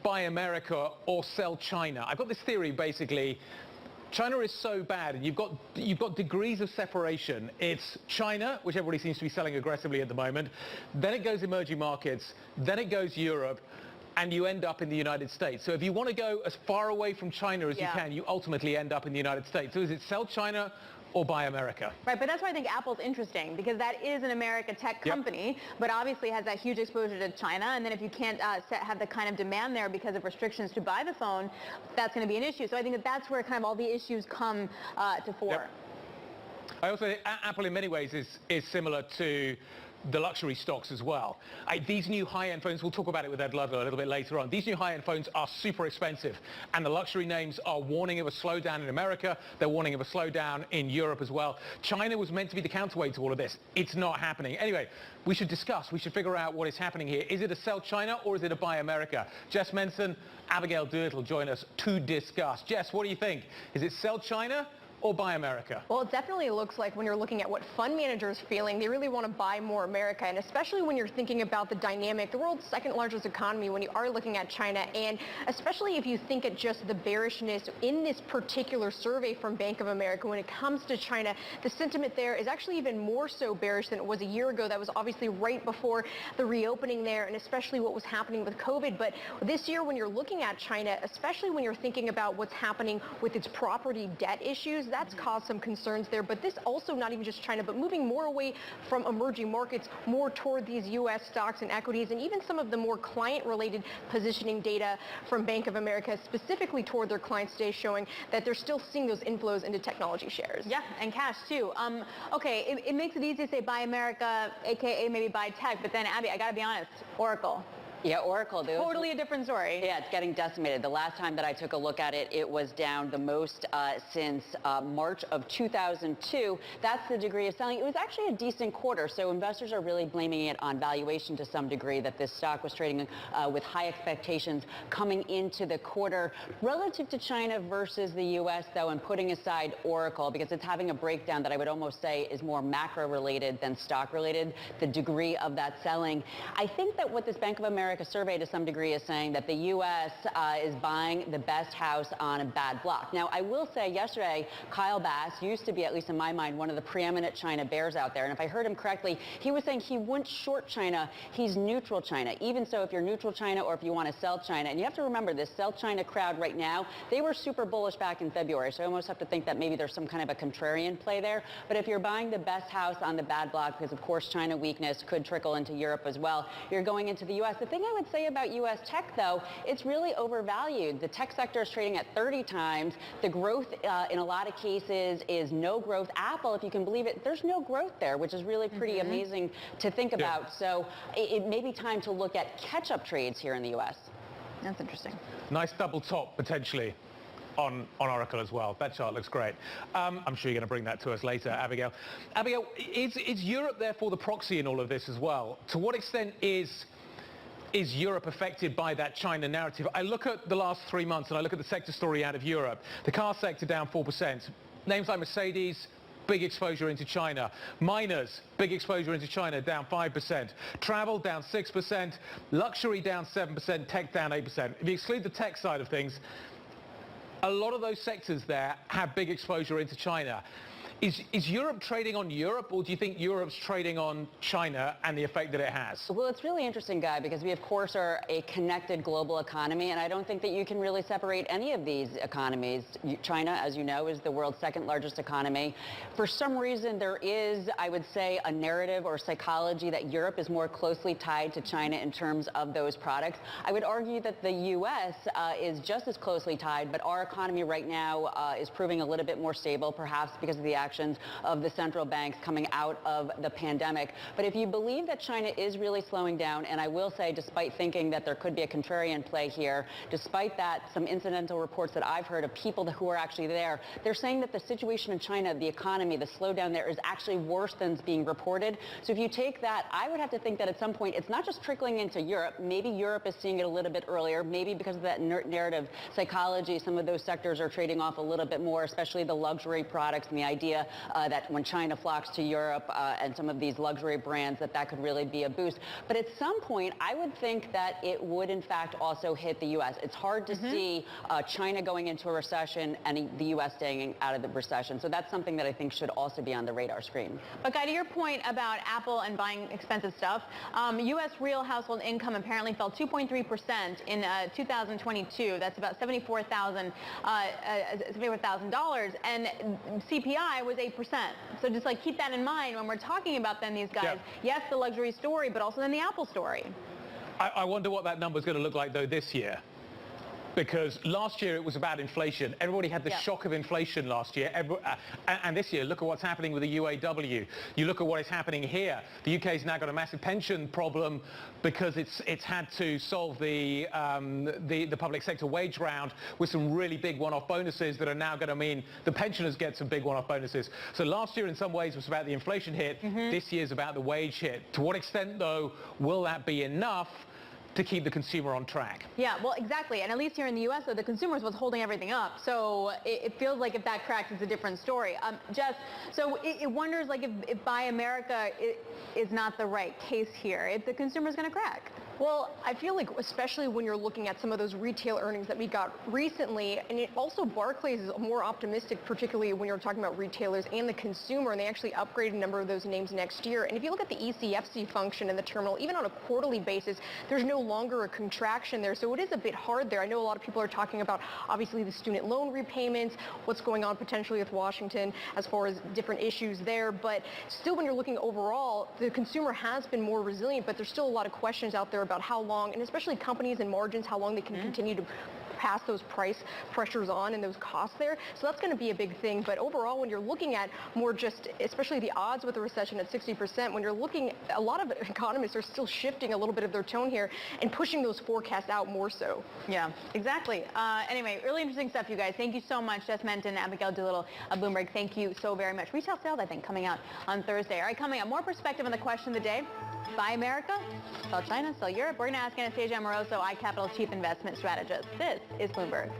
[SPEAKER 12] buy America or sell China. I've got this theory basically, China is so bad, and you've got degrees of separation. It's China, which everybody seems to be selling aggressively at the moment. Then it goes emerging markets. Then it goes Europe. And you end up in the United States. So if you want to go as far away from China as you can, you ultimately end up in the United States. So is it sell China or buy America?
[SPEAKER 11] Right, but that's why I think Apple's interesting, because that is an America tech company, but obviously has that huge exposure to China. And then if you can't have the kind of demand there because of restrictions to buy the phone, that's going to be an issue. So I think that that's where kind of all the issues come to fore.
[SPEAKER 12] I also think Apple in many ways is similar to the luxury stocks as well. These new high-end phones, we'll talk about it with Ed Ludlow a little bit later on, these new high-end phones are super expensive, and the luxury names are warning of a slowdown in America. They're warning of a slowdown in Europe as well. China was meant to be the counterweight to all of this. It's not happening. Anyway, we should figure out what is happening here. Is it a sell China or is it a buy America? Jess Menson, Abigail Dewitt will join us to discuss. Jess, what do you think? Is it sell China or buy America?
[SPEAKER 13] Well, it definitely looks like when you're looking at what fund managers are feeling, they really want to buy more America, and especially when you're thinking about the dynamic, the world's second largest economy, when you are looking at China, and especially if you think at just the bearishness in this particular survey from Bank of America when it comes to China, the sentiment there is actually even more so bearish than it was a year ago. That was obviously right before the reopening there, and especially what was happening with COVID. But this year, when you're looking at China, especially when you're thinking about what's happening with its property debt issues, that's caused some concerns there. But this also not even just China, but moving more away from emerging markets, more toward these U.S. stocks and equities, and even some of the more client-related positioning data from Bank of America, specifically toward their clients today, showing that they're still seeing those inflows into technology shares.
[SPEAKER 11] Yeah, and cash too. Okay, it makes it easy to say buy America, aka maybe buy tech, but then Abby, I gotta be honest, Oracle.
[SPEAKER 2] Yeah, Oracle, dude.
[SPEAKER 11] Totally a different story.
[SPEAKER 2] Yeah, it's getting decimated. The last time that I took a look at it, it was down the most since March of 2002. That's the degree of selling. It was actually a decent quarter, so investors are really blaming it on valuation to some degree, that this stock was trading with high expectations coming into the quarter. Relative to China versus the U.S., though, and putting aside Oracle, because it's having a breakdown that I would almost say is more macro-related than stock-related, the degree of that selling. I think that what this Bank of America survey to some degree is saying that the U.S. Is buying the best house on a bad block. Now, I will say yesterday, Kyle Bass used to be, at least in my mind, one of the preeminent China bears out there. And if I heard him correctly, he was saying he wouldn't short China. He's neutral China. Even so, if you're neutral China or if you want to sell China, and you have to remember this sell China crowd right now, they were super bullish back in February. So I almost have to think that maybe there's some kind of a contrarian play there. But if you're buying the best house on the bad block, because of course China weakness could trickle into Europe as well, you're going into the U.S. The thing I would say about U.S. tech, though, it's really overvalued. The tech sector is trading at 30 times. The growth in a lot of cases is no growth. Apple, if you can believe it, there's no growth there, which is really pretty amazing to think about. So it may be time to look at catch-up trades here in the U.S.
[SPEAKER 11] That's interesting.
[SPEAKER 12] Nice double top, potentially, on Oracle as well. That chart looks great. I'm sure you're going to bring that to us later, Abigail. Abigail, is Europe therefore the proxy in all of this as well? To what extent is Europe affected by that China narrative? I look at the last 3 months and I look at the sector story out of Europe. The car sector down 4%. Names like Mercedes, big exposure into China. Miners, big exposure into China, down 5%. Travel, down 6%. Luxury, down 7%. Tech, down 8%. If you exclude the tech side of things, a lot of those sectors there have big exposure into China. Is Europe trading on Europe, or do you think Europe's trading on China and the effect that it has?
[SPEAKER 2] Well, it's really interesting, Guy, because we, of course, are a connected global economy, and I don't think that you can really separate any of these economies. China, as you know, is the world's second largest economy. For some reason, there is, I would say, a narrative or psychology that Europe is more closely tied to China in terms of those products. I would argue that the U.S. Is just as closely tied, but our economy right now is proving a little bit more stable, perhaps because of the actions of the central banks coming out of the pandemic. But if you believe that China is really slowing down, and I will say, despite thinking that there could be a contrarian play here, despite that, some incidental reports that I've heard of people who are actually there, they're saying that the situation in China, the economy, the slowdown there is actually worse than is being reported. So if you take that, I would have to think that at some point it's not just trickling into Europe. Maybe Europe is seeing it a little bit earlier. Maybe because of that narrative psychology, some of those sectors are trading off a little bit more, especially the luxury products and the idea that when China flocks to Europe and some of these luxury brands, that could really be a boost. But at some point, I would think that it would, in fact, also hit the U.S. It's hard to see China going into a recession and the U.S. staying out of the recession. So that's something that I think should also be on the radar screen.
[SPEAKER 11] But Guy, to your point about Apple and buying expensive stuff, U.S. real household income apparently fell 2.3% in 2022. That's about $74,000, and CPI was 8%. So just like keep that in mind when we're talking about then these guys. Yes, the luxury story, but also then the Apple story.
[SPEAKER 12] I wonder what that number's going to look like though this year. Because last year it was about inflation. Everybody had the shock of inflation last year. And this year, look at what's happening with the UAW. You look at what is happening here. The UK's now got a massive pension problem because it's had to solve the public sector wage round with some really big one-off bonuses that are now going to mean the pensioners get some big one-off bonuses. So last year in some ways was about the inflation hit. This year's about the wage hit. To what extent though will that be enough to keep the consumer on track?
[SPEAKER 11] Yeah, well, exactly. And at least here in the U.S., though, the consumer is what's holding everything up. So it feels like if that cracks, it's a different story. Jess, so it wonders like if Buy America is not the right case here, if the consumer's going to crack.
[SPEAKER 13] Well, I feel like especially when you're looking at some of those retail earnings that we got recently, and also Barclays is more optimistic, particularly when you're talking about retailers and the consumer, and they actually upgraded a number of those names next year. And if you look at the ECFC function in the terminal, even on a quarterly basis, there's no longer a contraction there. So it is a bit hard there. I know a lot of people are talking about obviously the student loan repayments, what's going on potentially with Washington as far as different issues there. But still, when you're looking overall, the consumer has been more resilient, but there's still a lot of questions out there about how long, and especially companies and margins, how long they can continue to pass those price pressures on and those costs there. So that's going to be a big thing. But overall, when you're looking at more just, especially the odds with a recession at 60%, when you're looking, a lot of economists are still shifting a little bit of their tone here and pushing those forecasts out more so.
[SPEAKER 11] Yeah, exactly. Anyway, really interesting stuff, you guys. Thank you so much, Jess Menton, Abigail Doolittle of Bloomberg. Thank you so very much. Retail sales, I think, coming out on Thursday. All right, coming up, more perspective on the question of the day. Buy America, sell China, sell Europe. We're going to ask Anastasia Amoroso, iCapital Chief Investment Strategist. This is Bloomberg.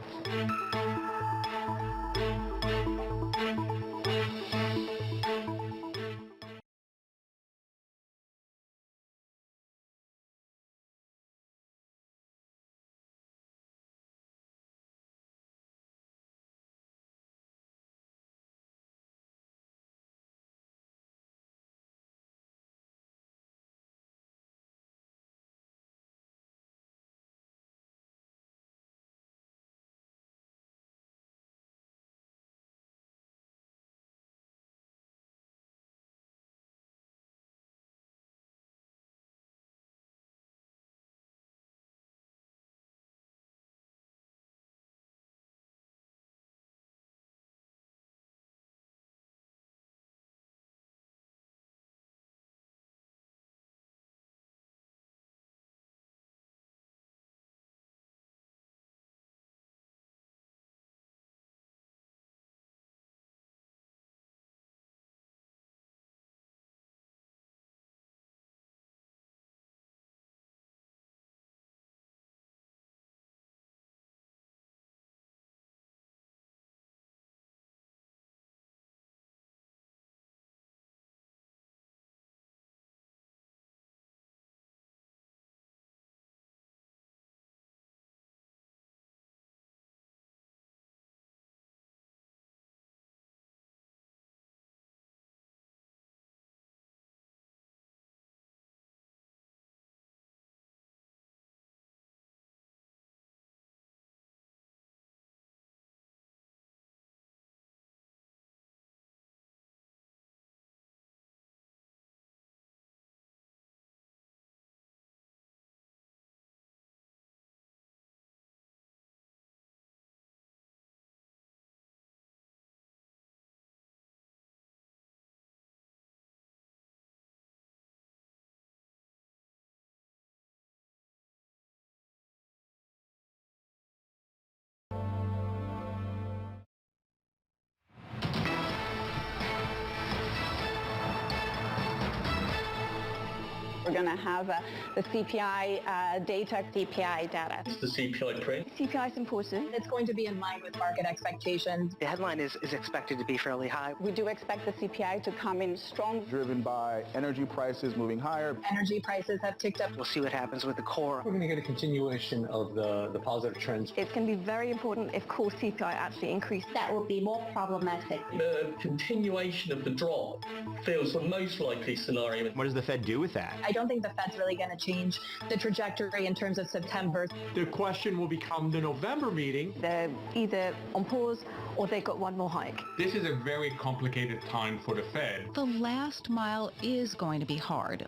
[SPEAKER 14] going to have the CPI data. CPI data.
[SPEAKER 15] The CPI print.
[SPEAKER 14] CPI is important.
[SPEAKER 16] It's going to be in line with market expectations.
[SPEAKER 17] The headline is expected to be fairly high.
[SPEAKER 14] We do expect the CPI to come in strong.
[SPEAKER 18] Driven by energy prices moving higher.
[SPEAKER 16] Energy prices have ticked up.
[SPEAKER 17] We'll see what happens with the core.
[SPEAKER 19] We're going to get a continuation of the positive trends.
[SPEAKER 14] It's going to be very important if core CPI actually increase.
[SPEAKER 20] That will be more problematic.
[SPEAKER 15] The continuation of the drop feels the most likely scenario.
[SPEAKER 3] What does the Fed do with that?
[SPEAKER 16] I don't think the Fed's really going to change the trajectory in terms of September.
[SPEAKER 21] The question will become the November meeting.
[SPEAKER 14] They're either on pause or they got one more hike.
[SPEAKER 22] This is a very complicated time for the Fed.
[SPEAKER 23] The last mile is going to be hard.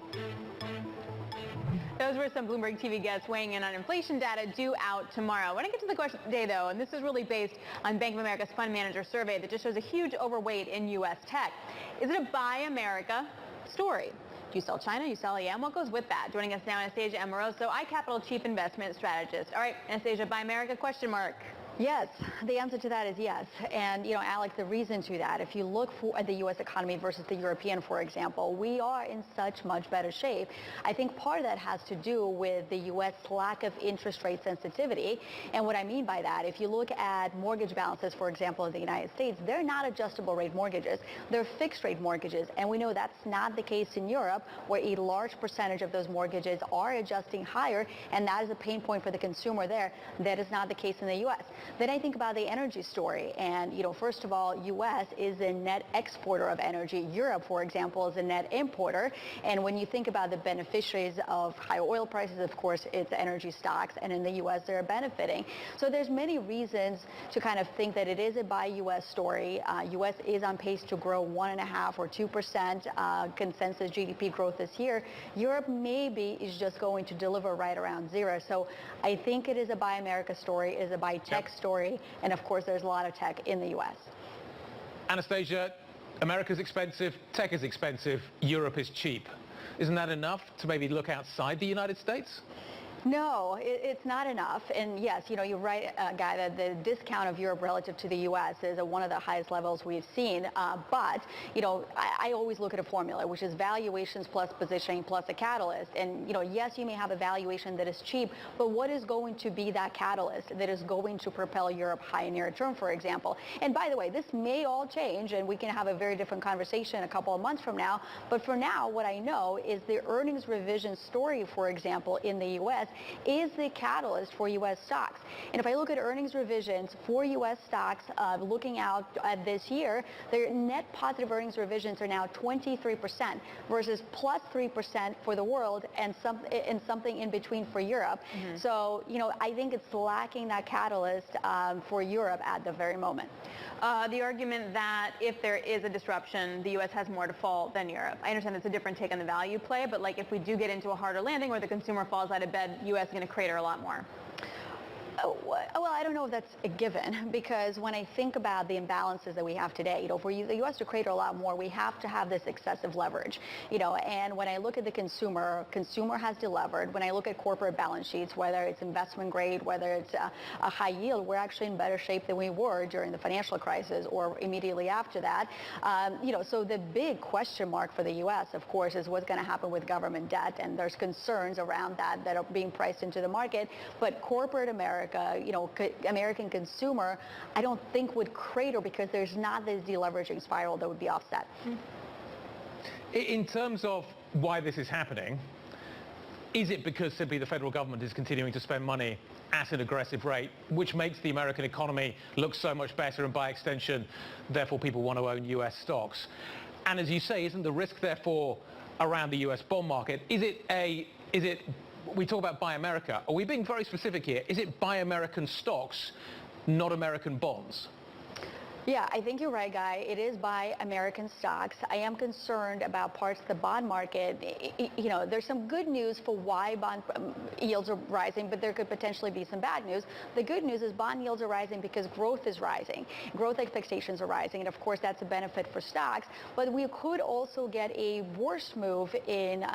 [SPEAKER 11] Those were some Bloomberg TV guests weighing in on inflation data due out tomorrow. I want to get to the question today, though, and this is really based on Bank of America's Fund Manager survey that just shows a huge overweight in U.S. tech. Is it a Buy America story? Do you sell China? You sell EM? What goes with that? Joining us now, Anastasia Amoroso, iCapital Chief Investment Strategist. All right, Anastasia, Buy America, question mark.
[SPEAKER 2] Yes, the answer to that is yes. And, Alex, the reason to that, if you look at the U.S. economy versus the European, for example, we are in such much better shape. I think part of that has to do with the U.S. lack of interest rate sensitivity. And what I mean by that, if you look at mortgage balances, for example, in the United States, they're not adjustable rate mortgages. They're fixed rate mortgages. And we know that's not the case in Europe, where a large percentage of those mortgages are adjusting higher. And that is a pain point for the consumer there. That is not the case in the U.S. Then I think about the energy story. And, first of all, U.S. is a net exporter of energy. Europe, for example, is a net importer. And when you think about the beneficiaries of higher oil prices, of course, it's energy stocks. And in the U.S., they're benefiting. So there's many reasons to kind of think that it is a buy U.S. story. U.S. is on pace to grow 1.5% or 2% consensus GDP growth this year. Europe maybe is just going to deliver right around zero. So I think it is a buy America story. It is a buy tech story, and of course there's a lot of tech in the U.S.
[SPEAKER 12] Anastasia, America's expensive, tech is expensive, Europe is cheap. Isn't that enough to maybe look outside the United States?
[SPEAKER 2] No, it's not enough. And yes, you're right, Guy, that the discount of Europe relative to the U.S. is at one of the highest levels we've seen. But, I always look at a formula, which is valuations plus positioning plus a catalyst. And, yes, you may have a valuation that is cheap, but what is going to be that catalyst that is going to propel Europe high near term, for example? And by the way, this may all change, and we can have a very different conversation a couple of months from now. But for now, what I know is the earnings revision story, for example, in the U.S., is the catalyst for U.S. stocks. And if I look at earnings revisions for U.S. stocks looking out at this year, their net positive earnings revisions are now 23% versus plus 3% for the world and something in between for Europe. Mm-hmm. So, I think it's lacking that catalyst for Europe at the very moment.
[SPEAKER 11] The argument that if there is a disruption, the U.S. has more to fall than Europe. I understand it's a different take on the value play, but if we do get into a harder landing where the consumer falls out of bed, U.S. is going to crater a lot more.
[SPEAKER 2] Well, I don't know if that's a given, because when I think about the imbalances that we have today, for the U.S. to crater a lot more, we have to have this excessive leverage, and when I look at the consumer has delevered. When I look at corporate balance sheets, whether it's investment grade, whether it's a high yield, we're actually in better shape than we were during the financial crisis or immediately after that. So the big question mark for the U.S., of course, is what's going to happen with government debt, and there's concerns around that are being priced into the market. But corporate America, American consumer, I don't think would crater because there's not this deleveraging spiral that would be offset.
[SPEAKER 12] In terms of why this is happening, is it because simply the federal government is continuing to spend money at an aggressive rate, which makes the American economy look so much better, and by extension, therefore people want to own U.S. stocks? And as you say, isn't the risk therefore around the U.S. bond market, we talk about buy America. Are we being very specific here? Is it buy American stocks, not American bonds?
[SPEAKER 2] Yeah, I think you're right, Guy. It is buy American stocks. I am concerned about parts of the bond market. There's some good news for why bond yields are rising, but there could potentially be some bad news. The good news is bond yields are rising because growth is rising. Growth expectations are rising, and of course that's a benefit for stocks. But we could also get a worse move in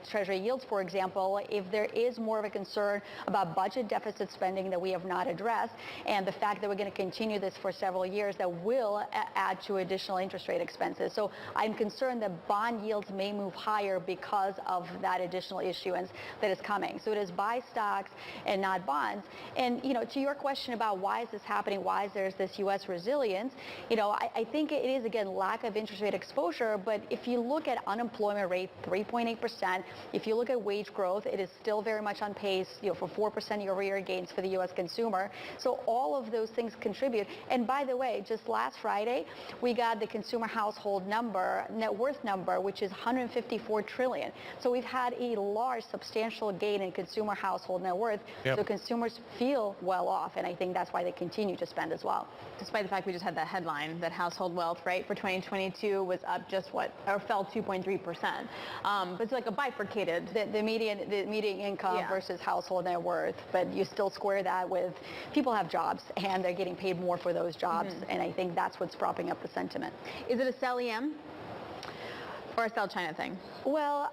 [SPEAKER 2] Treasury yields, for example, if there is more of a concern about budget deficit spending that we have not addressed, and the fact that we're going to continue this for several years, that
[SPEAKER 11] will add to additional interest rate expenses. So I'm concerned that bond yields may move higher because of that additional issuance that is coming. So it is buy stocks and not bonds. And, to your question about why is this happening, why is there's this U.S. resilience, I think it is, again, lack of interest rate exposure. But if you look at unemployment rate, 3.8%, if you look at wage growth, it is still very much on pace, for 4% year-over-year gains for the U.S. consumer. So all of those things contribute. And by the way, just last Friday, we got the consumer household number, net worth number, which is $154 trillion. So we've had a large, substantial gain in consumer household net worth.
[SPEAKER 12] Yep.
[SPEAKER 11] So consumers feel well off, and I think that's why they continue to spend as well. Despite the fact we just had that headline that household wealth, right, for 2022 was up just fell 2.3%. But it's like a bifurcated.
[SPEAKER 2] The median income versus household net worth, but you still square that with people have jobs and they're getting paid more for those jobs, and I think that's what's propping up the sentiment.
[SPEAKER 11] Is it a sell EM or a sell China thing?
[SPEAKER 2] Well,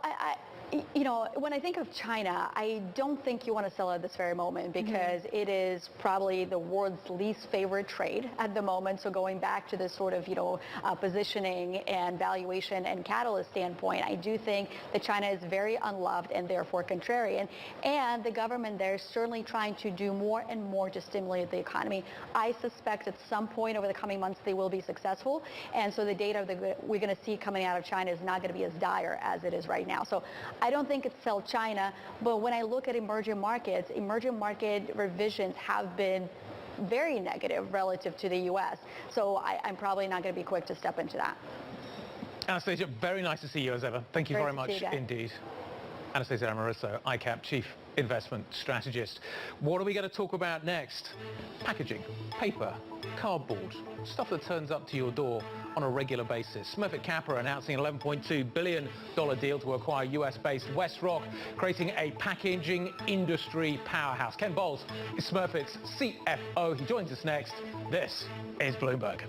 [SPEAKER 2] when I think of China, I don't think you want to sell at this very moment because it is probably the world's least favorite trade at the moment. So going back to this sort of, positioning and valuation and catalyst standpoint, I do think that China is very unloved and therefore contrarian. And the government there is certainly trying to do more and more to stimulate the economy. I suspect at some point over the coming months they will be successful. And so the data that we're going to see coming out of China is not going to be as dire as it is right now. So I don't think it's sell China, but when I look at emerging market revisions have been very negative relative to the U.S. So I'm probably not going to be quick to step into that.
[SPEAKER 12] Anastasia, very nice to see you as ever. Thank you very much indeed. Anastasia Amoroso, ICAP Chief Investment Strategist. What are we going to talk about next? Packaging, paper, cardboard, stuff that turns up to your door on a regular basis. Smurfit Kappa announcing an $11.2 billion deal to acquire US-based WestRock, creating a packaging industry powerhouse. Ken Bowles is Smurfit's CFO. He joins us next. This is Bloomberg.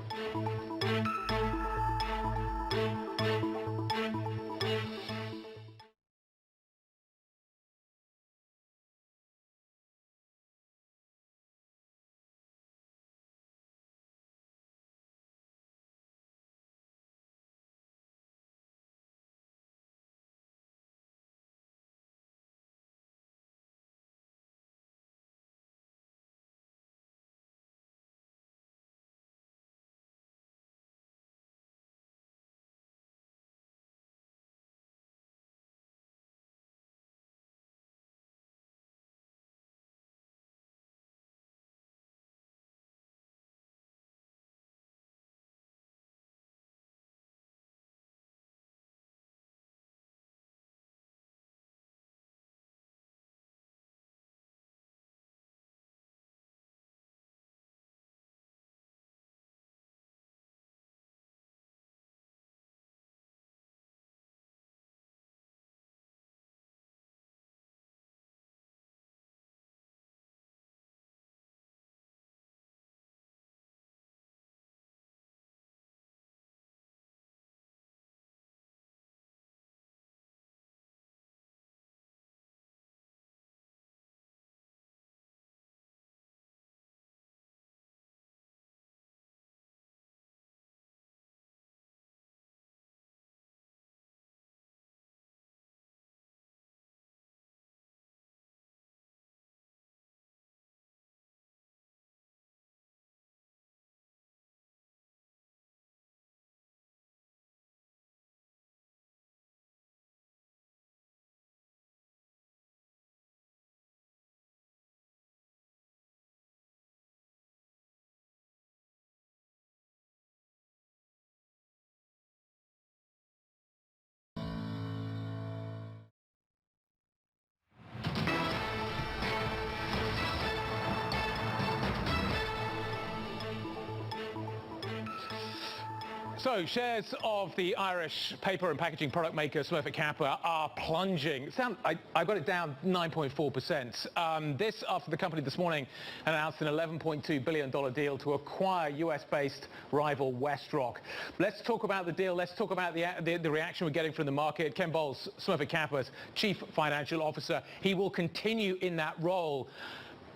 [SPEAKER 12] So shares of the Irish paper and packaging product maker Smurfit Kappa are plunging. I got it down 9.4%. This after the company this morning announced an $11.2 billion deal to acquire US-based rival WestRock. Let's talk about the deal. Let's talk about the reaction we're getting from the market. Ken Bowles, Smurfit Kappa's Chief Financial Officer. He will continue in that role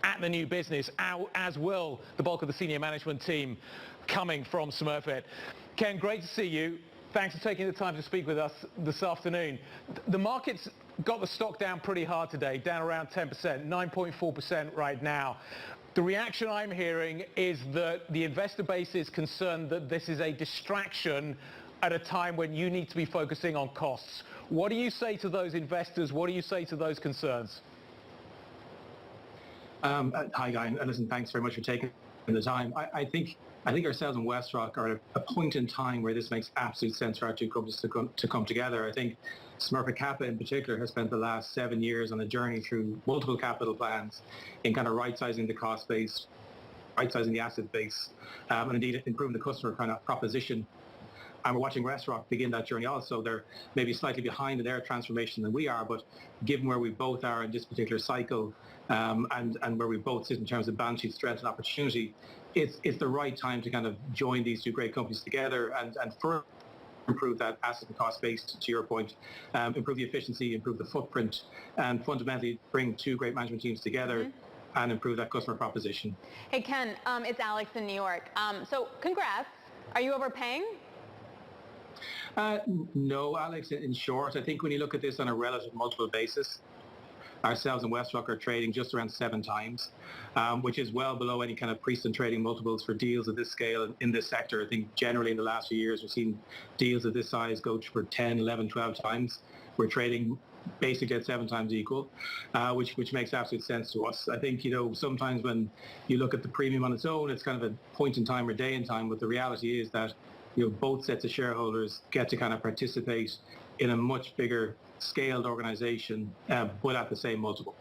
[SPEAKER 12] at the new business, as will the bulk of the senior management team. coming from Smurfit. Ken, great to see you. Thanks for taking the time to speak with us this afternoon. The market's got the stock down pretty hard today, down around 10%, 9.4% right now. The reaction I'm hearing is that the investor base is concerned that this is a distraction at a time when you need to be focusing on costs. What do you say to those investors? What do you say to those concerns?
[SPEAKER 19] Hi, Guy, and listen, thanks very much for taking the time. I think ourselves and WestRock are at a point in time where this makes absolute sense for our two companies to come together. I think Smurfit Kappa in particular has spent the last 7 years on a journey through multiple capital plans in kind of right-sizing the cost base, right-sizing the asset base, and indeed improving the customer kind of proposition. And we're watching WestRock begin that journey also. They're maybe slightly behind in their transformation than we are, but given where we both are in this particular cycle and where we both sit in terms of balance sheet strength and opportunity, it's the right time to kind of join these two great companies together and further improve that asset and cost base, to your point, improve the efficiency, improve the footprint, and fundamentally bring two great management teams together and improve that customer proposition.
[SPEAKER 11] Hey, Ken, it's Alex in New York. So congrats. Are you overpaying?
[SPEAKER 19] No, Alex, in short, I think when you look at this on a relative multiple basis, ourselves and WestRock are trading just around 7 times, which is well below any kind of precedent trading multiples for deals of this scale in this sector. I think generally in the last few years, we've seen deals of this size go for 10, 11, 12 times. We're trading basically at 7 times equal, which makes absolute sense to us. I think, sometimes when you look at the premium on its own, it's kind of a point in time or day in time, but the reality is that both sets of shareholders get to kind of participate in a much bigger scaled organization, but at the same multiple.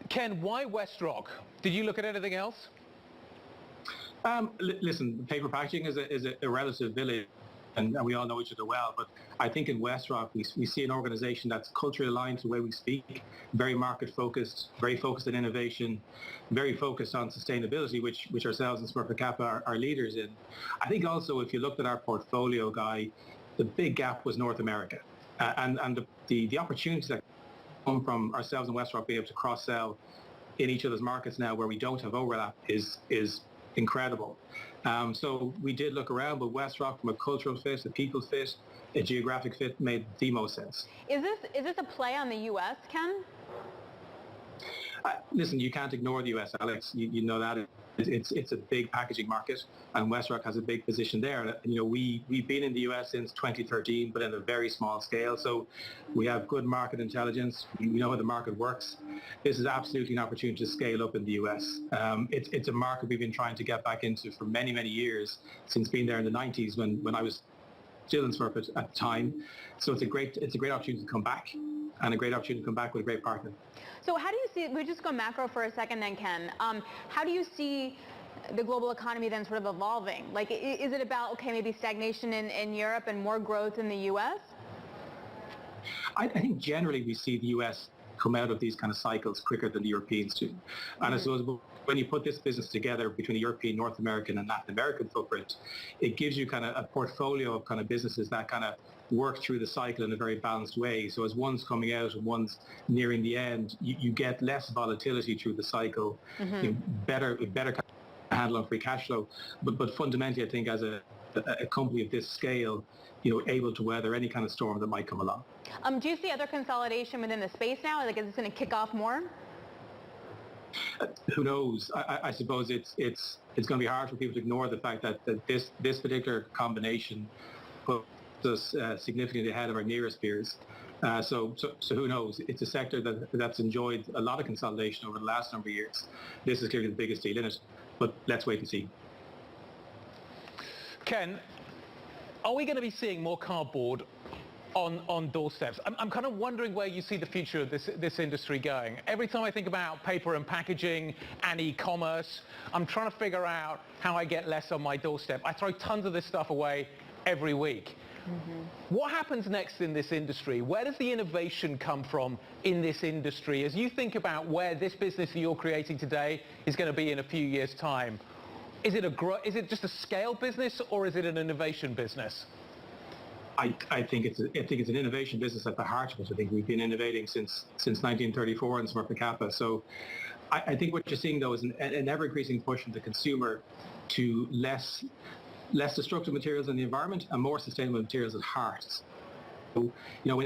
[SPEAKER 12] Ken, why WestRock? Did you look at anything else?
[SPEAKER 19] Listen, paper packaging is a relative village, and we all know each other well, but I think in WestRock we see an organization that's culturally aligned to the way we speak, very market focused, very focused on innovation, very focused on sustainability, which ourselves and Smurfit Kappa are leaders in. I think also if you looked at our portfolio, Guy, the big gap was North America. And the opportunities that come from ourselves and WestRock being able to cross-sell in each other's markets now where we don't have overlap is incredible. So we did look around, but WestRock, from a cultural fit, a people fit, a geographic fit, made the most sense.
[SPEAKER 11] Is this a play on the U.S., Ken?
[SPEAKER 19] Listen, you can't ignore the U.S., Alex. You know that. It's a big packaging market, and WestRock has a big position there. We've been in the US since 2013, but at a very small scale. So we have good market intelligence. We know how the market works. This is absolutely an opportunity to scale up in the US. It's a market we've been trying to get back into for many, many years, since being there in the 90s when I was still in Smurfit at the time. So it's a great opportunity to come back, and a great opportunity to come back with a great partner.
[SPEAKER 11] So how do you see, we just go macro for a second then, Ken. How do you see the global economy then sort of evolving? Like, is it about, okay, maybe stagnation in Europe and more growth in the U.S.?
[SPEAKER 19] I think generally we see the U.S. come out of these kind of cycles quicker than the Europeans do. And I suppose when you put this business together between the European, North American and Latin American footprint, it gives you kind of a portfolio of kind of businesses that kind of work through the cycle in a very balanced way. So as one's coming out and one's nearing the end, you get less volatility through the cycle, better handle on free cash flow. But fundamentally, I think as a company of this scale, able to weather any kind of storm that might come along.
[SPEAKER 11] Do you see other consolidation within the space now? Like, is this going to kick off more?
[SPEAKER 19] Who knows? I suppose it's going to be hard for people to ignore the fact that this particular combination puts us significantly ahead of our nearest peers. So who knows? It's a sector that's enjoyed a lot of consolidation over the last number of years. This is clearly the biggest deal in it, but let's wait and see.
[SPEAKER 12] Ken, are we going to be seeing more cardboard on doorsteps? I'm kind of wondering where you see the future of this industry going. Every time I think about paper and packaging and e-commerce, I'm trying to figure out how I get less on my doorstep. I throw tons of this stuff away every week. What happens next in this industry? Where does the innovation come from in this industry as you think about where this business that you're creating today is going to be in a few years' time? Is it just a scale business, or is it an innovation business?
[SPEAKER 19] I think it's an innovation business at the heart of it. I think we've been innovating since 1934 in Smurfit Kappa. So I think what you're seeing, though, is an ever-increasing push from the consumer to less destructive materials in the environment and more sustainable materials at heart. So,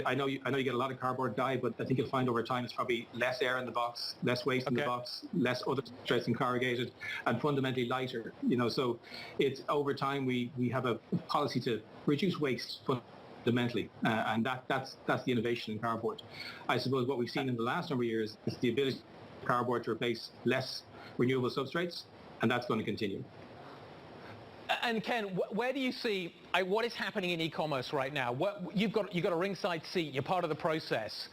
[SPEAKER 19] I know you get a lot of cardboard, Guy, but I think you'll find over time it's probably less air in the box, less waste in the box, less other substrates in corrugated, and fundamentally lighter. So it's over time we have a policy to reduce waste fundamentally, and that's the innovation in cardboard. I suppose what we've seen in the last number of years is the ability of cardboard to replace less renewable substrates, and that's going to continue.
[SPEAKER 12] And Ken, where do you see what is happening in e-commerce right now? You've got a ringside seat. You're part of the process.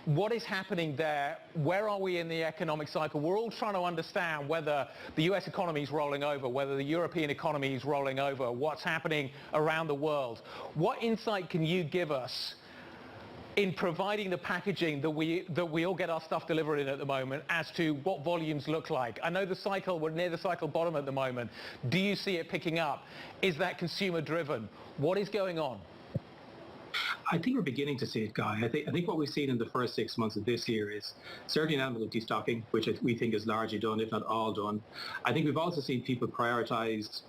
[SPEAKER 12] What is happening there? Where are we in the economic cycle? We're all trying to understand whether the US economy is rolling over, whether the European economy is rolling over, what's happening around the world. What insight can you give us in providing the packaging that we all get our stuff delivered in at the moment as to what volumes look like? I know we're near the cycle bottom at the moment. Do you see it picking up? Is that consumer driven? What is going on?
[SPEAKER 19] I think we're beginning to see it, Guy. I think what we've seen in the first 6 months of this year is certainly an element of destocking, which we think is largely done, if not all done. I think we've also seen people prioritize,